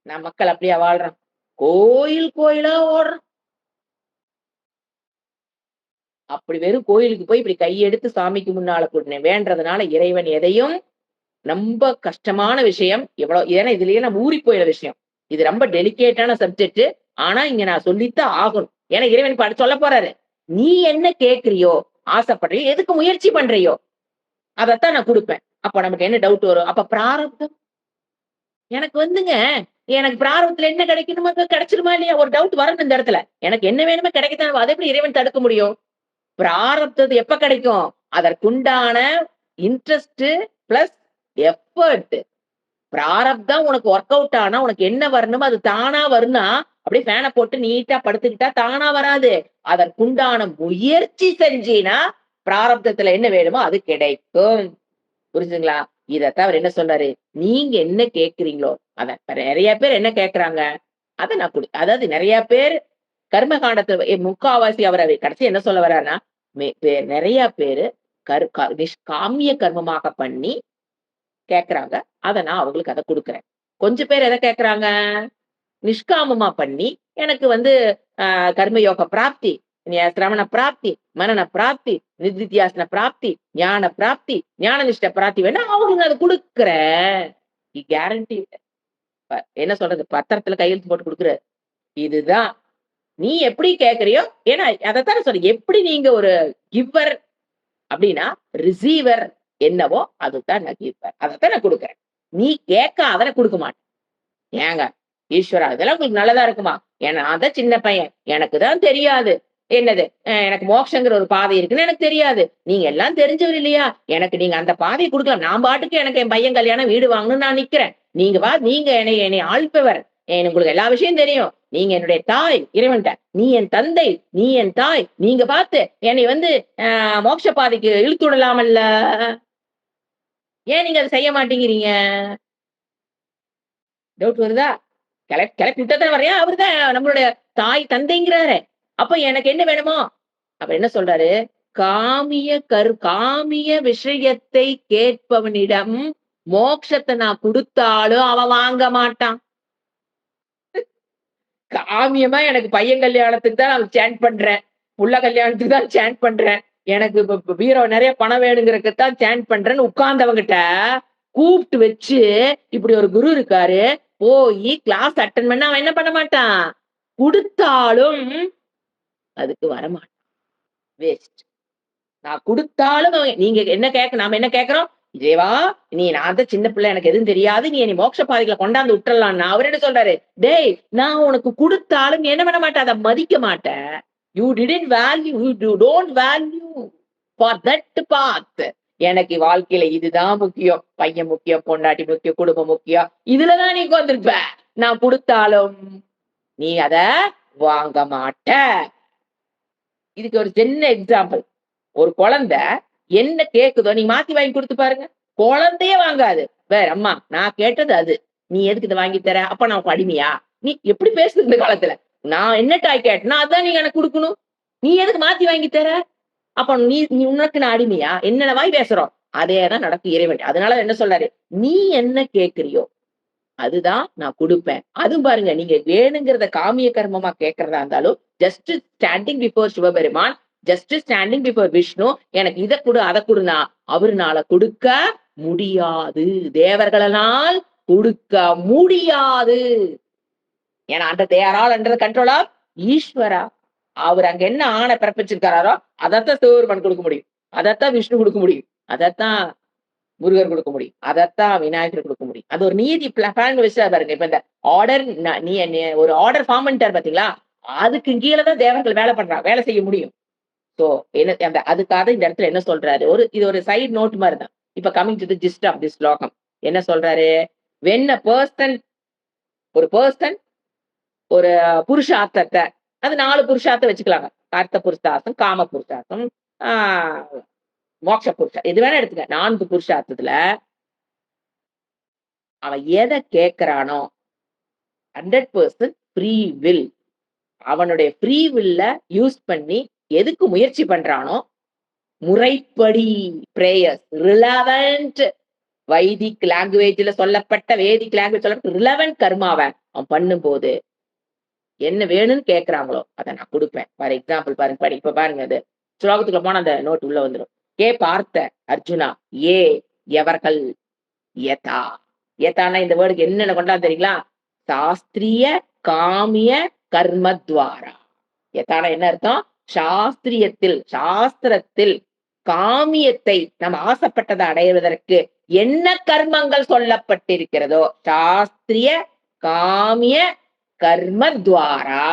நான் மக்கள் அப்படியா வாழ்றோம்? கோயில் கோயிலா ஓடுறோம். அப்படி வெறும் கோயிலுக்கு போய் இப்படி கையெடுத்து சாமிக்கு முன்னால வேண்டறதுனால இறைவன் எதையும் ரொம்ப கஷ்டமான விஷயம். ஏன்னா இதுலயே நம்ம ஊறி போயிற விஷயம். இது ரொம்ப டெலிகேட்டான சப்ஜெக்ட். ஆனா இங்க நான் சொல்லித்தான் ஆகணும். ஏன்னா இறைவன் சொல்லப் போறாரு. நீ என்ன கேட்கிறியோ ஆசைப்படுறியோ, எதுக்கு முயற்சி பண்றியோ அதத்தான் நான் குடுப்பேன். அப்ப நமக்கு என்ன டவுட் வரும்? அப்ப பிராரப்தம் எனக்கு வந்துங்க, எனக்கு பிராரப்தத்துல என்ன கிடைக்கணுமோ அது கிடைச்சிருமா இல்லையா? ஒரு டவுட் வரணும் இந்த இடத்துல. எனக்கு என்ன வேணுமோ கிடைக்கத்தான் அத எப்படி இறைவன் தடுக்க முடியும்? பிராரப்தது எப்ப கிடைக்கும்? அதற்குண்டான இன்ட்ரெஸ்ட் பிளஸ் எஃபர்ட். பிராரப்தம் உனக்கு வொர்க் அவுட் ஆனா, உனக்கு என்ன வரணுமோ அது தானா வரும்னா, அப்படியே ஃபேன போட்டு நீட்டா படுத்துக்கிட்டா தானா வராது. அதற்குண்டான முயற்சி செஞ்சீன்னா, பிராரப்தத்துல என்ன வேணுமோ அது கிடைக்கும். புரிஞ்சுதுங்களா? இதத்தான் அவரு என்ன சொன்னாரு, நீங்க என்ன கேட்கிறீங்களோ, அத நெறைய பேர் என்ன கேட்கறாங்க, அத நான் அதாவது நெறைய பேர் கர்ம காண்டத்துல முக்காவாசி அவரு கடைசியா என்ன சொல்ல வர்றாருன்னா, நெறைய பேரு கரு க நிஷ்காமிய கர்மமாக பண்ணி கேட்கறாங்க. நான் அவங்களுக்கு அத குடுக்குறேன். கொஞ்சம் பேர் எத கேட்கறாங்க? நிஷ்காமமா பண்ணி, எனக்கு வந்து கர்மயோக பிராப்தி, சிரவண பிராப்தி, மனன பிராப்தி, நிதித்தியாசன பிராப்தி, ஞான பிராப்தி, ஞான நிஷ்ட பிராப்தி வேணா அவங்களுக்கு அத குடுக்குறேன். கேரண்டி என்ன சொல்றது? பத்திரத்துல கையெழுத்து போட்டு குடுக்குறாரு. இதுதான். நீ எப்படி கேட்கிறியோ ஏன்னா அதத்தானே சொல்றேன். எப்படி நீங்க ஒரு கிவர் அப்படின்னா, ரிசீவர் என்னவோ அதுதான் நான் கிவர். அதத்தான் நான் குடுக்குறேன். நீ கேட்காத நான் குடுக்க மாட்டேன். ஏங்க, ஈஸ்வரா இதெல்லாம் உங்களுக்கு நல்லதா இருக்குமா? ஏன்னா நான் தான் சின்ன பையன். எனக்கு தான் தெரியாது. என்னது? எனக்கு மோட்சங்கிற ஒரு பாதை இருக்குன்னு எனக்கு தெரியாது. நீங்க எல்லாம் தெரிஞ்சவர் இல்லையா? எனக்கு நீங்க அந்த பாதைய குடுக்கலாம். நான் பாட்டுக்கு எனக்கு என் பையன் கல்யாணம், வீடு வாங்கணும்னு நான் நிக்கிறேன். நீங்க என்னைய ஆள்பவர். உங்களுக்கு எல்லா விஷயம் தெரியும். நீங்க என்னுடைய தாய் இறைவன்ட்ட. நீ என் தந்தை, நீ என் தாய். நீங்க பார்த்து என்னை வந்து மோட்ச பாதைக்கு இழுத்து விடலாமல்ல? ஏன் நீங்க அத செய்ய மாட்டேங்கிறீங்க? டவுட் வருதா? கிளப்பி விட்டா வர்றேன். அவருதான் நம்மளுடைய தாய் தந்தைங்கிறாரு. அப்ப எனக்கு என்ன வேணுமோ? அப்ப என்ன சொல்றாரு? காமிய விஷயத்தை கேட்பவனிடம் மோட்சத்த நான் குடுத்தாலும் அவன் வாங்க மாட்டான். காமியமா எனக்கு பையன் கல்யாணத்துக்கு தான் நான் சாண்ட் பண்றேன். புள்ள கல்யாணத்துக்கு தான் சாண்ட் பண்றேன். எனக்கு பீரோ நெறைய பணம் வேணுங்கிறதுக்கு தான் சாண்ட் பண்றேன்னு உட்கார்ந்தவங்கிட்ட கூப்பிட்டு வச்சு, இப்படி ஒரு குரு இருக்காரு. போயி கிளாஸ் அட்டெண்ட் பண்ணா அவன் என்ன பண்ண மாட்டான்? குடுத்தாலும் அதுக்கு வரமாட்டான். வேஸ்ட். நான் குடுத்தாலும் நீங்க என்ன நாம என்ன கேட்கிறோம்? இறைவா, நான் தான் சின்ன பிள்ளை எனக்கு எதுவும் தெரியாது. நீ என்னை மோட்ச பாதைக்குள்ள கொண்டாந்து விட்டுறலாம்ன்னா, அவரு என்ன சொல்றாரு? டேய் நான் உனக்கு குடுத்தாலும் நீ என்ன பண்ண மாட்ட? அத மதிக்க மாட்ட. You didn't value you don't value for that path. எனக்கு வாழ்க்கையில இதுதான் முக்கியம். பையன் முக்கியம், பொண்டாட்டி முக்கியம், குடும்பம் முக்கியம். இதுலதான் நீ உட்கார்ந்திருப்ப. நான் குடுத்தாலும் நீ அத வாங்க மாட்ட. இதுக்கு ஒரு சின்ன எக்ஸாம்பிள். ஒரு குழந்தை என்ன கேக்குதோ நீங்க மாத்தி வாங்கி குடுத்து பாருங்க. குழந்தையே வாங்காது. வேற அம்மா நான் கேட்டது அது. நீ எதுக்கு இத வாங்கி தர? அப்ப நான் உனக்கு அடிமையா? நீ எப்படி பேசுது இந்த காலத்துல? நான் என்ன டாய் கேட்டேனோ அதான் நீ எனக்கு குடுக்கணும். நீ எதுக்கு மாத்தி வாங்கி தர? அப்ப நீ நீ உனக்கு நான் அடிமையா? என்னென்ன வாய் பேசுறோம்? அதேதான் நடக்கும் இறைவன். அதனால என்ன சொல்றாரு? நீ என்ன கேட்கிறியோ அதுதான் நான் குடுப்பேன். அதுவும் பாருங்க, நீங்க வேணுங்கிறத காமிய கர்மமா கேட்கிறதா இருந்தாலும், just standing before Sivaperuman, just standing before Vishnu, எனக்கு இத குடு, அத குடுன்னா, அவருனால குடுக்க முடியாது. தேவர்களால் குடுக்க முடியாது. ஏன்னா, they are all under the control of Ishwara. அவர் அங்க என்ன ஆணை பிறப்பிச்சிருக்காரோ, அதத்தான் சிவபெருமான் குடுக்க முடியும். அதத்தான் விஷ்ணு குடுக்க முடியும். அதத்தான் முருகர் குடுக்க முடியும். அதத்தான் விநாயகர் குடுக்க முடியும். அது ஒரு நீதி பிளான் வச்சா பாருங்க. இப்ப இந்த ஆர்டர் ஒரு ஆர்டர் ஃபார்ம் பண்ணிட்டாரு பாத்தீங்களா? அதுக்கு கீழ தான் தேவர்கள் வேலை பண்றாங்க. வேலை செய்ய முடியும். சோ அதுக்காக இந்த இடத்துல என்ன சொல்றாரு? இது ஒரு சைடு நோட் மாரி தான். இப்ப coming to the gist of this shlokam. என்ன சொல்றாரு? வென் எ பெர்சன் ஒரு பெர்சன் ஒரு புருஷார்த்தத்த அது 4 புருஷார்த்தம் வச்சுக்கலாங்க. அர்த்த புருஷார்த்தம், காம புருஷார்த்தம், ஆ மோட்ச புருஷா எது வேணா எடுத்துக்க. 4 புருஷார்த்தத்துல அவன் எத கேட்கிறானோ 100% ஃப்ரீ வில். அவனுடைய ஃப்ரீ வில்ல யூஸ் பண்ணி எதுக்கு முயற்சி பண்றானோ, முறைப்படி பிரேயர்ஸ் ரிலவன்ட் வைதிக் லாங்குவேஜ்ல சொல்லப்பட்ட வேதிக் லாங்குவேஜ் சொல்லப்பட்ட ரிலவன்ட் கர்மாவ அவன் பண்ணும்போது என்ன வேணும்னு கேட்கிறாங்களோ அத நான் குடுப்பேன். ஃபார் எக்ஸாம்பிள் பாருங்க, இப்ப பாருங்க அது ஸ்லோகத்துக்குள்ள போனா அந்த நோட் உள்ள வந்துரும். பார்த்த அர்ஜுனா ஏ எவர்கள் யதா. யதான்னா இந்த வேர்டுக்கு என்னென்ன கொண்டாந்து தெரியுங்களா? சாஸ்திரிய காமிய கர்மத்வாரா. யதானா என்ன அர்த்தம்? சாஸ்திரத்தில் காமியத்தை நம்ம ஆசைப்பட்டதை அடைவதற்கு என்ன கர்மங்கள் சொல்லப்பட்டிருக்கிறதோ சாஸ்திரிய காமிய கர்மத்வாரா.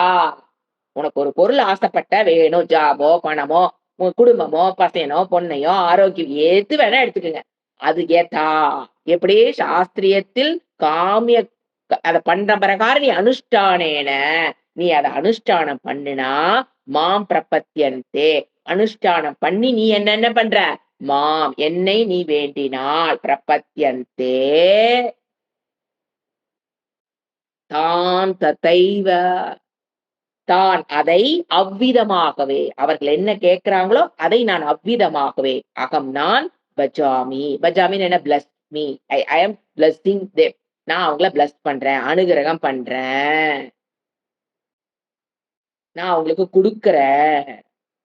உனக்கு ஒரு பொருள் ஆசைப்பட்ட வேணும், ஜாபோ பணமோ உங்க குடும்பமோ பசையனோ பொண்ணையோ ஆரோக்கியம் எது வேணா எடுத்துக்கோங்க. அது ஏதா எப்படி சாஸ்திரியத்தில் காமிய அதை பண்ற பிரகாரம் நீ அனுஷ்டானேன நீ அதை அனுஷ்டானம் பண்ணுனா மாம் பிரபத்தியந்தே. அனுஷ்டானம் பண்ணி நீ என்ன பண்ற? மாம் என்னை நீ வேண்டினால் பிரபத்தியந்தே தான் ததைவ தான் அதை அவ்விதமாகவே அவர்கள் என்ன கேட்கிறாங்களோ அதை நான் அவ்விதமாகவே அகம் நான் பஜாமி. பஜாமின்னு என்ன? Plus me. I am blessing them. நான் அவங்கள பிளஸ் பண்றேன், அனுகிரகம் பண்றேன், நான் அவங்களுக்கு கொடுக்கிறேன்,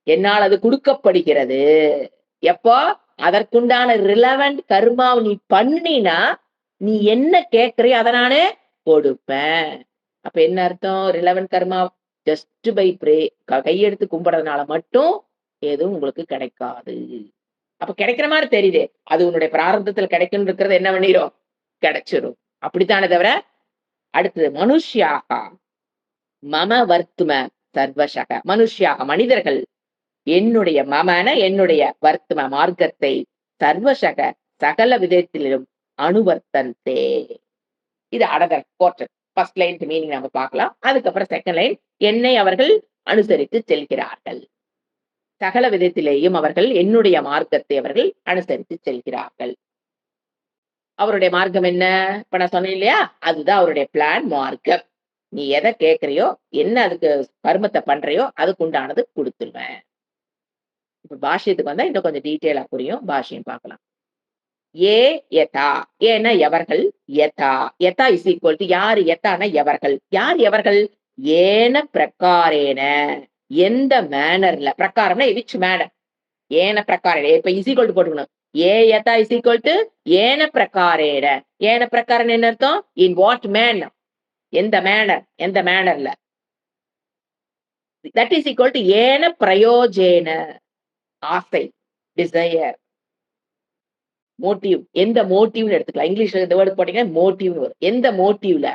என்னால் அது கொடுக்கப்படுகிறது. எப்போ? அதற்குண்டான ரிலவெண்ட் கர்மாவை நீ பண்ணினா நீ என்ன கேட்கறியோ அதை நானே கொடுப்பேன். அப்ப என்ன அர்த்தம்? Relevant karma just by pray கையெடுத்து கும்பிடுறதுனால மட்டும் எதுவும் உங்களுக்கு கிடைக்காது. அப்ப கிடைக்கிற மாதிரி தெரியுது, அது உன்னுடைய பிராரப்தத்துல கிடைக்கும் இருக்கிறது என்ன பண்ணிரும்? கிடைச்சிரும். அப்படித்தானே தவிர. அடுத்தது மனுஷ்யாக மம வர்த்தும சர்வசக. மனுஷ்யாக மனிதர்கள் என்னுடைய மமன என்னுடைய வர்த்தும மார்க்கத்தை சர்வசக சகல விதத்திலும் அனுவர்த்தந்தே. இது அடதர் போர்ஷன். ஃபர்ஸ்ட் லைன் மீனிங் நம்ம பார்க்கலாம். அதுக்கப்புறம் செகண்ட் லைன், என்னை அவர்கள் அனுசரித்து செல்கிறார்கள். சகல விதத்திலேயும் அவர்கள் என்னுடைய மார்க்கத்தை அவர்கள் அனுசரித்து செல்கிறார்கள். அவருடைய மார்க்கம் என்ன? இப்ப நான் சொன்னேன் இல்லையா, அதுதான் அவருடைய பிளான் மார்க்கம். நீ எதை கேட்கறியோ, என்ன அதுக்கு கர்மத்தை பண்றியோ அதுக்கு உண்டானது கொடுத்துருவேன். இப்ப பாஷ்யத்துக்கு வந்தா இன்னும் கொஞ்சம் டீட்டெயிலா புரியும். பாஷ்யம் பார்க்கலாம். ஏ யதா, ஏன்னா எவர்கள், யதா யதா இஸ் ஈக்குவல் டு யாரு? யதான எவர்கள். யார் எவர்கள்? ஏன பிரகாரேன எந்த மேனர்ல. பிரகாரம்னா விச் மேனர்? ஏன பிரகாரேன. இப்ப இஸ் ஈக்குவல் டு போட்டுக்கணும். ஏ யதா இஸ் ஈக்குவல் டு ஏன பிரகாரேன. ஏன பிரகாரம் என்ன அர்த்தம்? In what man? எந்த மேனர், எந்த மேனர்ல. தட் இஸ் ஈக்குவல் டு ஏன பிரயோஜேன. ஆசை, டிசையர், மோட்டிவ். எந்த மோட்டிவ்னு எடுத்துக்கலாம். இங்கிலீஷ்ல இந்த வேர்டு போட்டீங்கன்னா மோட்டிவ்னு வரும். எந்த மோட்டிவ்ல.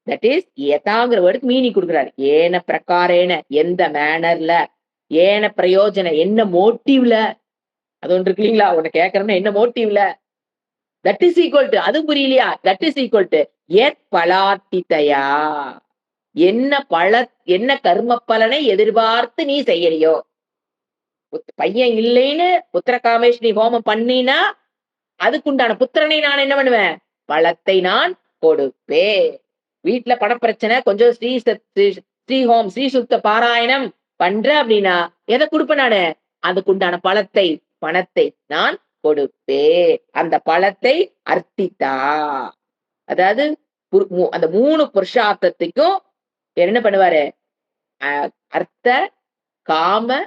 தட் இஸ் யதாங்கிற வேர்டுக்கு மீனிங் கொடுக்குறாரு. ஏன பிரகாரேன எந்த மேனர்ல, ஏன பிரயோஜன என்ன மோட்டிவ்ல. அது ஒன்று இருக்கு இல்லைங்களா, உன்னை கேட்கறேன்னா என்ன மோட்டிவ்ல. தட் இஸ் ஈக்குவல் டு, அது புரியலையா? தட் இஸ் ஈக்குவல் டு எத் பலார்த்திதையா என்ன என்ன கர்ம பலனை எதிர்பார்த்து நீ செய்யறியோ. பையன் இல்லைன்னு புத்திர காமேஷ்ணி ஹோமம் பண்ணினா அதுக்குண்டான புத்திரனை நான் என்ன பண்ணுவேன்? பலத்தை நான் கொடுப்பேன். வீட்டுல பணப்பிரச்சனை, கொஞ்சம் ஸ்ரீஹோம் ஸ்ரீ சுத்த பாராயணம் பண்ற அப்படின்னா எதை கொடுப்பேன் நானு? அதுக்குண்டான பலத்தை, பணத்தை நான் கொடுப்பேன். அந்த பலத்தை அர்த்தித்தா, அதாவது அந்த 3 புருஷார்த்தத்துக்கும் என்ன பண்ணுவாரு? அர்த்த காம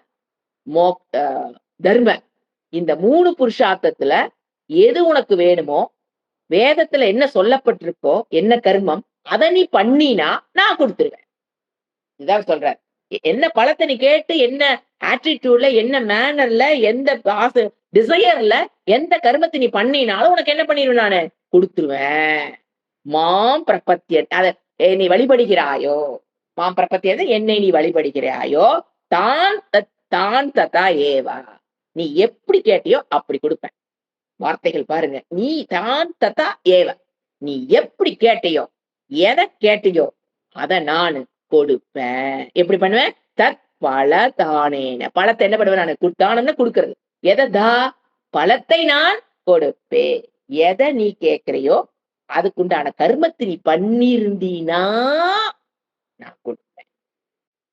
தர்ம, இந்த 3 புருஷார்த்தத்துல எது உனக்கு வேணுமோ, வேதத்துல என்ன சொல்லப்பட்டிருக்கோ என்ன கர்மம், அதை நீ பண்ணினா நான் கொடுத்துருவேன். இதுதான் சொல்ற. என்ன பலத்தை நீ கேட்டு, என்ன ஆட்டிடியூட்ல, என்ன மேனர்ல, எந்த டிசையர்ல எந்த கர்மத்தை நீ பண்ணினாலும் உனக்கு என்ன பண்ணிடுவேன்? நானு கொடுத்துருவேன். மாம் பிரபத்திய, அத நீ வழிபடுகிறாயோ. மாம் பிரபத்திய என்னை நீ வழிபடுகிறாயோ. தான் தான் ததா ஏவா, நீ எப்படி கேட்டியோ அப்படி கொடுப்பேன். வார்த்தைகள் பாருங்க. நீ தான் ததா ஏவ, நீ எப்படி கேட்டியோ, எதை கேட்டியோ அத நான் கொடுப்பேன். எப்படி பண்ணுவேன்? தத் பல தானேன. பழத்தை என்ன பண்ணுவேன்? நான் தானம்னா கொடுக்கறது. எதா பழத்தை நான் கொடுப்பேன். எதை நீ கேட்கிறையோ அதுக்குண்டான கர்மத்தை நீ பண்ணிருந்தீனா நான் கொடுப்பேன்.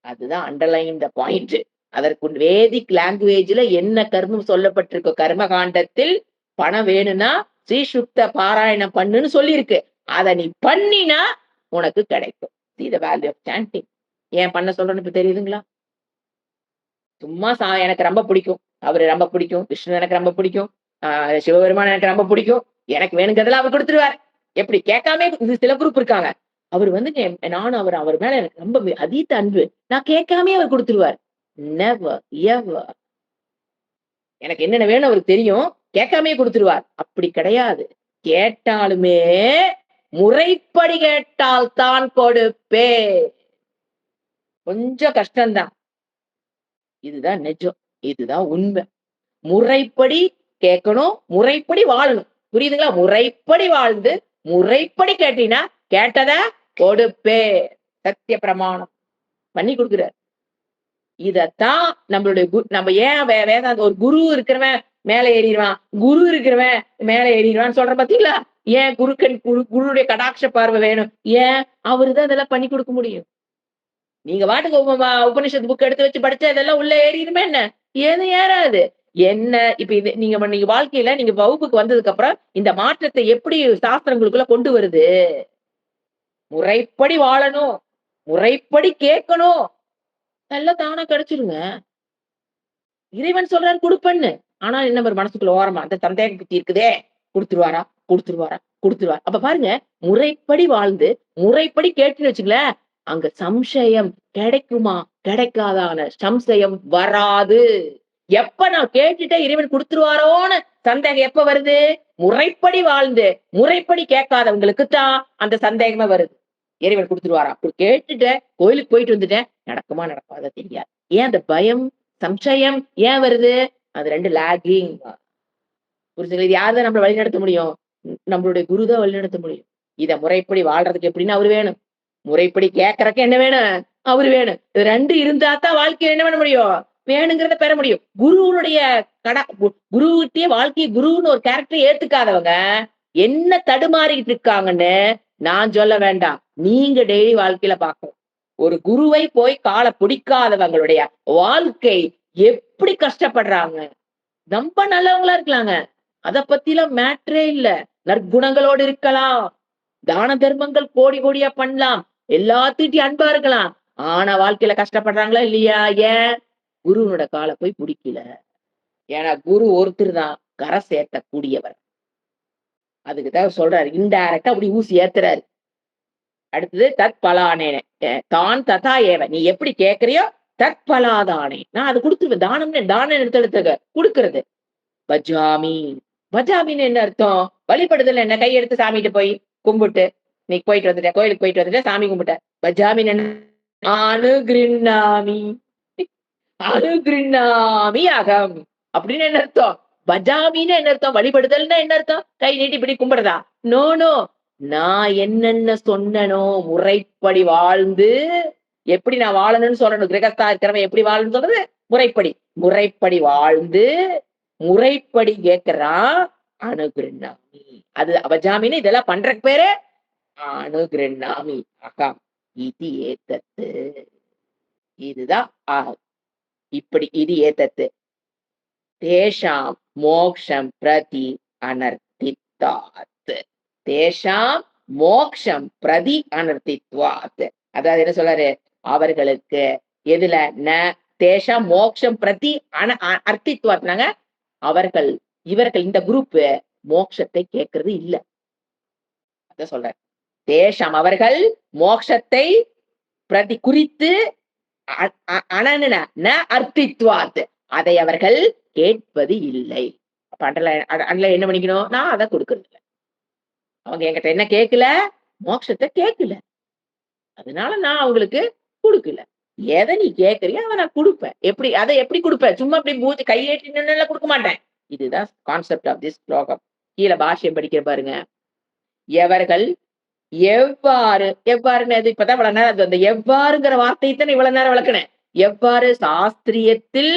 அதுதான் அண்டர்லைன் த பாயிண்ட். அதற்கு வேதிக் லாங்குவேஜ்ல என்ன கர்மம் சொல்லப்பட்டிருக்கோ, கர்ம காண்டத்தில் பணம் வேணும்னா ஸ்ரீசுக்த பாராயணம் பண்ணுன்னு சொல்லியிருக்கு. அதை நீ பண்ணினா உனக்கு கிடைக்கும். See the value of chanting. ஏன் பண்ண சொல்றேன்னு இப்ப தெரியுதுங்களா? சும்மா எனக்கு ரொம்ப பிடிக்கும், அவரு ரொம்ப பிடிக்கும், விஷ்ணு எனக்கு ரொம்ப பிடிக்கும், சிவபெருமான் எனக்கு ரொம்ப பிடிக்கும், எனக்கு வேணுங்கிறதெல்லாம் அவர் கொடுத்துருவார். எப்படி கேட்காம? இது சில குரூப் இருக்காங்க. அவர் நானும் அவர் மேல எனக்கு ரொம்ப அதீத அன்பு, நான் கேட்காமே அவர் கொடுத்துருவார். நெவர், எவர். எனக்கு என்னென்ன வேணும் அவருக்கு தெரியும். கேட்காமயே குடுத்துருவார். அப்படி கிடையாது. கேட்டாலுமே முறைப்படி கேட்டால் தான் கொடுப்பேன். கொஞ்சம் கஷ்டம் தான். இதுதான் நெஜம். இதுதான் உண்மை. முறைப்படி கேட்கணும். முறைப்படி வாழணும். புரியுதுங்களா? முறைப்படி வாழ்ந்து, முறைப்படி கேட்டீன்னா, கேட்டத கொடுப்பேன். சத்திய பிரமாணம் பண்ணி குடுக்குறார். இதத்தான் நம்மளுடைய நம்ம ஏன் வேதாந்த ஒரு குரு இருக்கிறவன் மேல ஏறிடுவான், குரு இருக்கிறவன் மேல ஏறிடுவான்னு சொல்றேன் பாத்தீங்களா? ஏன் குருடைய கடாட்ச பார்வை வேணும். ஏன் அவருதான் இதெல்லாம் பண்ணி கொடுக்க முடியும். நீங்க பாட்டுக்கு உபனிஷத் புக் எடுத்து வச்சு படிச்சா இதெல்லாம் உள்ள ஏறிடுமே என்ன? ஏது ஏறாது. என்ன இப்ப இது நீங்க வாழ்க்கையில நீங்க வகுப்புக்கு வந்ததுக்கு அப்புறம் இந்த மாற்றத்தை எப்படி சாஸ்திரங்களுக்குள்ள கொண்டு வருது? முறைப்படி வாழணும். முறைப்படி கேட்கணும். எல்லாம் தானா கிடைச்சிருங்க. இறைவன் சொல்றாரு குடுப்பேன்னு. ஆனா என்ன ஒரு மனசுக்குள்ள ஓரமா அந்த சந்தேகம் புத்தி இருக்குதே. குடுத்துருவாரா? குடுத்துருவாரா? குடுத்துருவாரா? அப்ப பாருங்க, முறைப்படி வாழ்ந்து, முறைப்படி கேட்டுன்னு வச்சுங்களேன், அங்க சம்சயம் கிடைக்குமா? கிடைக்காதான சம்சயம் வராது. எப்ப நான் கேட்டுட்டேன் இறைவன் குடுத்துருவாரோன்னு சந்தேகம் எப்ப வருது? முறைப்படி வாழ்ந்து, முறைப்படி கேட்காதவங்களுக்கு தான் அந்த சந்தேகமே வருது. இறைவன் குடுத்துருவாரா? அப்படி கேட்டுட்டேன், கோயிலுக்கு போயிட்டு வந்துட்டேன். நடக்குமா? நடக்காதா தெரியாது. ஏன் அந்த பயம், சம்சயம் ஏன் வருது? அது 2 லாகிங். புரிஞ்சுங்களா? இது யார் தான் நம்மள வழிநடத்த முடியும்? நம்மளுடைய குரு தான் வழிநடத்த முடியும். இத முறைப்படி வாழ்றதுக்கு எப்படின்னு அவரு வேணும். முறைப்படி கேட்கறக்கு என்ன வேணும்? அவரு வேணும். இது 2 இருந்தா தான் வாழ்க்கையில என்ன பண்ண முடியும்? வேணுங்கிறத பெற முடியும். குருவுடைய குருகிட்டயே வாழ்க்கைய குருன்னு ஒரு கேரக்டர் ஏத்துக்காதவங்க, என்ன தடுமாறிட்டு இருக்காங்கன்னு நான் சொல்ல வேண்டாம். நீங்க டெய்லி வாழ்க்கையில பார்க்கணும். ஒரு குருவை போய் கால பிடிக்காதவங்களுடைய வாழ்க்கை எப்படி கஷ்டப்படுறாங்க. ரொம்ப நல்லவங்களா இருக்கலாங்க. அத பத்திலாம் மேட்டரே இல்ல. நற்குணங்களோடு இருக்கலாம். தான தர்மங்கள் கோடி கோடியா பண்ணலாம். எல்லாத்துக்கிட்டயும் அன்பா இருக்கலாம். ஆனா வாழ்க்கையில கஷ்டப்படுறாங்களா இல்லையா? ஏன்? குருவோட கால போய் பிடிக்கல. ஏன்னா குரு ஒருத்தர் தான் கரை சேர்த்தக்கூடியவர். அதுக்கு தான் சொல்றாரு. இன்டைரக்டா அப்படி ஊசி ஏத்துறாரு. அடுத்தது தத்பலானேன. தான் ததா ஏவ. நீ எப்படி கேட்கிறியோ தத்பலாதானே. நான் அது குடுத்துருவேன். தானம் எடுத்து குடுக்குறது. பஜாமி. பஜாமின்னு என்ன அர்த்தம்? வழிபடுதல் என்ன? கையெடுத்து சாமிகிட்ட போய் கும்பிட்டு, இன்னைக்கு போயிட்டு வந்துட்டேன், கோயிலுக்கு போயிட்டு வந்துட்டேன், சாமி கும்பிட்டேன். பஜாமின்னு என்ன? அனுகிருண்ணாமி. அனுகிருண்ணாமி அகம். அப்படின்னு என்ன அர்த்தம்? பஜாமின்னு என்ன அர்த்தம்? வழிபடுதல்னா என்ன அர்த்தம்? கை நீட்டி இப்படி கும்பிடுறதா? No, no. நான் என்னென்ன சொன்னனோ முறைப்படி வாழ்ந்து, எப்படி நான் வாழணும்னு சொல்லணும். கிரகஸ்தா இருக்கிறவன் எப்படி வாழணும்னு சொல்றது? முறைப்படி. முறைப்படி வாழ்ந்து, முறைப்படி கேட்கிறான். அனுகிருண்ணாமி. அது அவஜாமின்னு இதெல்லாம் பண்றதுக்கு பேரு அனுகிருண்ணாமி அகம். இது ஏத்தத்து. இதுதான் இப்படி இது ஏத்தத்து. தேஷாம் மோக்ஷம் பிரதி அனர்த்தித்தாத். தேஷாம் மோக்ஷம் பிரதி அனர்த்தித்வாத். அதாவது என்ன சொல்றாரு? அவர்களுக்கு எதுல தேஷாம் மோக்ஷம் பிரதி அர்த்தித்வாத்னாங்க இவர்கள் இந்த குரூப் மோட்சத்தை கேட்கறது இல்ல. அத சொல்றாரு. தேஷாம் அவர்கள் மோட்சத்தை பிரதி குறித்து அர்த்தித்வாத் அதை அவர்கள் கேட்பது இல்லை. அப்ப அண்டர்லைன் என்ன பண்ணிக்கணும்? நான் அதை கொடுக்கறது இல்லை. அவங்க என்கிட்ட என்ன கேட்கல? மோட்சத்தை கேட்கல. அதனால நான் அவங்களுக்கு கொடுக்கல. எதை நீ கேட்கறியோ அதை நான் கொடுப்பேன். அதை எப்படி கொடுப்பேன்? சும்மா அப்படி பூஜை கையேற்றி நின்று கொடுக்க மாட்டேன். இதுதான் கான்செப்ட் ஆஃப் திஸ் ஸ்லோகம். கீழே பாஷ்யம் படிக்கிற பாருங்க. எவர்கள் எவ்வாறுன்னு இப்பதான் இவ்வளவு நேரம் அந்த எவ்வாறுங்கிற வார்த்தையை தான் இவ்வளவு நேரம் விளக்குனேன். எவ்வாறு சாஸ்திரியத்தில்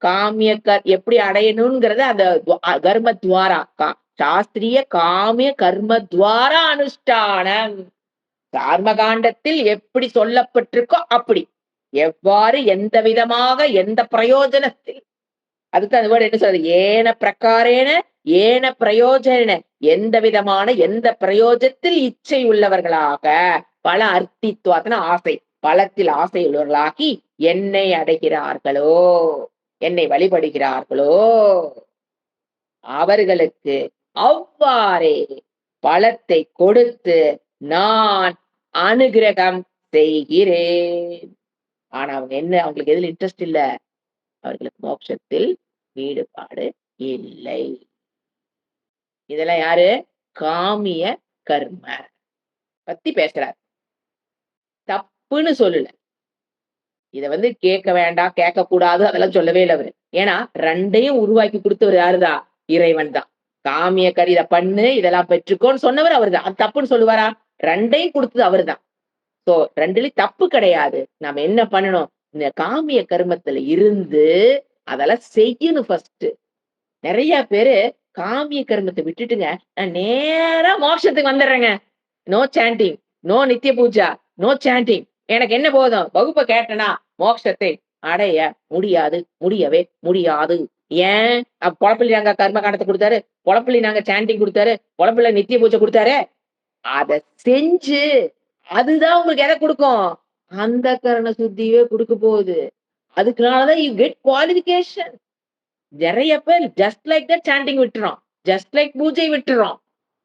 காமிய எப்படி அடையணும்ங்கிறத அந்த கர்மத்வாரா சாஸ்திரிய காமிய கர்மத்வாரா அனுஷ்டானம். கர்மகாண்டத்தில் எப்படி சொல்லப்பட்டிருக்கோ அப்படி எவ்வாறு எந்த விதமாக எந்த பிரயோஜனத்தில் அதுக்கு அந்த வேர்டு என்ன சொல்றது? ஏன பிரகாரேன ஏன பிரயோஜன எந்த விதமான எந்த பிரயோஜனத்தில் இச்சை உள்ளவர்களாக பல அர்த்தித்வாத்தன ஆசை பலத்தில் ஆசை உள்ளவர்களாகி என்னை அடைகிறார்களோ என்னை வழிபடுகிறார்களோ அவர்களுக்கு அவ்வாறே பலத்தை கொடுத்து நான் அனுகிரகம் செய்கிறேன். ஆனா அவங்க என்ன அவங்களுக்கு எதுல இன்ட்ரெஸ்ட் இல்ல. அவர்களுக்கு மோட்சத்தில் ஈடுபாடு இல்லை. இதெல்லாம் யாரு? காமிய கர்ம பத்தி பேசுறார். தப்புன்னு சொல்லல. இத கேட்க வேண்டாம், கேட்கக்கூடாது அதெல்லாம் சொல்லவே இல்ல அவரு. ஏன்னா 2யும் உருவாக்கி குடுத்தவர் யாருதான்? இறைவன் தான். காமிய இத பண்ணு, இதெல்லாம் பெற்றுக்கோன்னு சொன்னவர் அவர்தான். அது தப்புன்னு சொல்லுவாரா? 2யும் குடுத்தது அவர்தான். சோ 2லயும் தப்பு கிடையாது. நாம என்ன பண்ணணும்? இந்த காமிய கருமத்துல இருந்து அதெல்லாம் செய்யணும் ஃபர்ஸ்ட்டு. நெறைய பேரு காமிய கர்மத்த விட்டுட்டுங்க, நான் நேரா மோட்சத்துக்கு வந்துர்றேங்க. நோ சாண்டிங், நோ நித்ய பூஜா, நோ சாண்டிங். எனக்கு என்ன போதும்? வகுப்ப கேட்டனா, மோட்சத்தை அடைய முடியாது, முடியவே முடியாது. ஏன்? பொழப்பிலி நாங்க கர்ம காண்டத்த குடுத்தாரு, பொழப்பிலி நாங்க சாண்டிங் குடுத்தாரு, பொழப்புல நித்திய பூஜை குடுத்தாரு. அத செஞ்சு, அதுதான் உங்களுக்கு எத குடுக்கும்? அந்த கரண சுத்தியே குடுக்க போகுது. அதுக்குனால தான் யூ கெட் குவாலிஃபிகேஷன். நெறைய பேர் ஜஸ்ட் லைக் தட் சாண்டிங் விட்டுறோம். ஜஸ்ட் லைக் பூஜை விட்டுறோம்.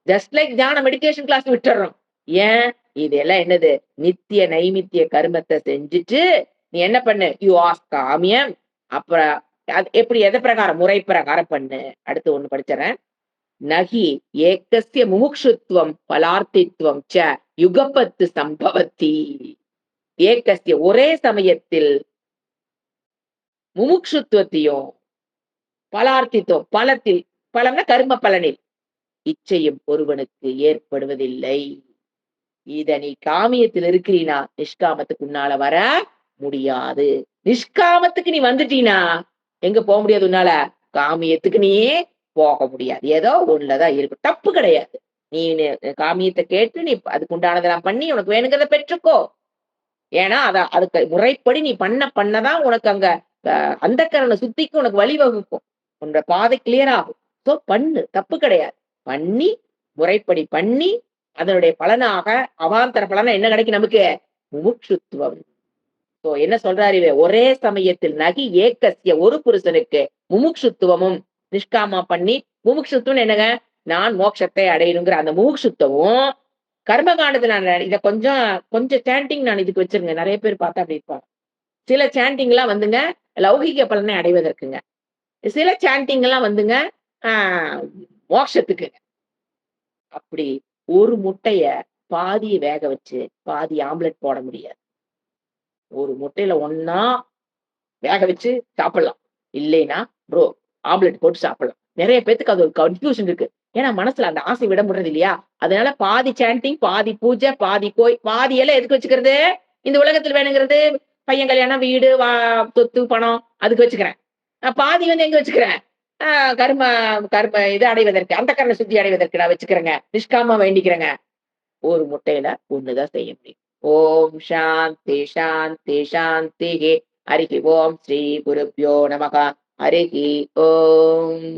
ஜஸ்ட் லைக் தியான மெடிடேஷன் கிளாஸ் விட்டுறோம். ஏன்? இதெல்லாம் என்னது? நித்திய நைமித்திய கர்மத்த செஞ்சுட்டு, நீ என்ன பண்ணு? யூ ஆஸ்க் காமியம். அப்புறம் அது எப்படி எத பிரகாரம்? முறை பிரகாரம் பண்ணு. அடுத்து ஒண்ணு படிச்சர்றேன். நகி ஏகஸ்ய முமுக்ஷுத்வம் பலார்த்தித்வம் ச யுகபத்து சம்பவத்தி. ஏகஸ்ய ஒரே சமயத்தில் முமுக்ஷுத்துவத்தையும் பலார்த்தித்துவம் பலத்தில் பலம்னா கர்ம பலனில் இச்சையும் ஒருவனுக்கு ஏற்படுவதில்லை. இத நீ காமியத்தில் இருக்கிறீனா நிஷ்காமத்துக்கு உன்னால வர முடியாது. நிஷ்காமத்துக்கு நீ வந்துட்டீனா எங்க போக முடியாது உன்னால? காமியத்துக்கு நீ போக முடியாது. ஏதோ ஒண்ணுலதான் இருக்கும். தப்பு கிடையாது. நீ காமியத்தை கேட்டு நீ அதுக்கு உண்டானதெல்லாம் பண்ணி உனக்கு வேணுங்கிறத பெற்றுக்கோ. ஏன்னா அதுக்கு முறைப்படி நீ பண்ணதான் உனக்கு அங்க அந்தக்கரண சுத்திக்கு உனக்கு வழிவகுக்கும். உன்னோட பாதை கிளியர் ஆகும். சோ பண்ணு, தப்பு கிடையாது. பண்ணி முறைப்படி பண்ணி அதனுடைய பலனாக அவாந்தர பலனா என்ன கிடைக்கும் நமக்கு? முமுட்சுத்துவம். சோ என்ன சொல்றாரு இவரு? ஒரே சமயத்தில் நகி ஏகஸ்ய ஒரு புருஷனுக்கு முமுட்சுத்துவமும் நிஷ்காமா பண்ணி முமுட்சுத்துவம் என்னங்க? நான் மோட்சத்தை அடையணுங்கிற அந்த முமுட்சுத்துவம் கர்மகாண்டத்துல நான் இத கொஞ்சம் சாண்டிங் நான் இதுக்கு வச்சிருங்க. நெறைய பேர் பார்த்தா அப்படி இருப்பாங்க. சில சாண்டிங்லாம் லௌகிக பலனை அடைவதற்குங்க. சில சாண்டிங்லாம் ஆ மோட்சத்துக்கு. அப்படி ஒரு முட்டைய பாதிய வேக வச்சு, பாதி ஆம்லெட் போட முடியாது. ஒரு முட்டையில ஒண்ணா வேக வச்சு சாப்பிடலாம். இல்லைன்னா, ப்ரோ ஆம்லெட் போட்டு சாப்பிடலாம். நெறைய பேத்துக்கு அது ஒரு கன்ஃப்யூஷன் இருக்கு. ஏன்னா மனசுல அந்த ஆசை விட முடியறது இல்லையா? அதனால பாதி சாண்டிங், பாதி பூஜை, பாதி பாதி எல்லாம் எதுக்கு வச்சுக்கிறது? இந்த உலகத்துல வேணுங்கிறது பையன் கல்யாணம், வீடு, சொத்து, பணம் அதுக்கு வச்சுக்கிறேன். பாதி எங்க வச்சுக்கிறேன்? ஆ கர்ம கர்ம இத அடைவதற்கு, அந்தக்கரண சுத்தி அடைவதற்கு நான் வச்சுக்கிறேங்க. நிஷ்காமமா வேண்டிக்கிறேங்க. ஒரு முட்டையில ஒண்ணுதான் செய்ய முடியும். ஓம் சாந்தி சாந்தி சாந்திஹி. ஹரிஹி ஓம் ஸ்ரீ குருப்யோ நமக. ஹரிஹி ஓம்.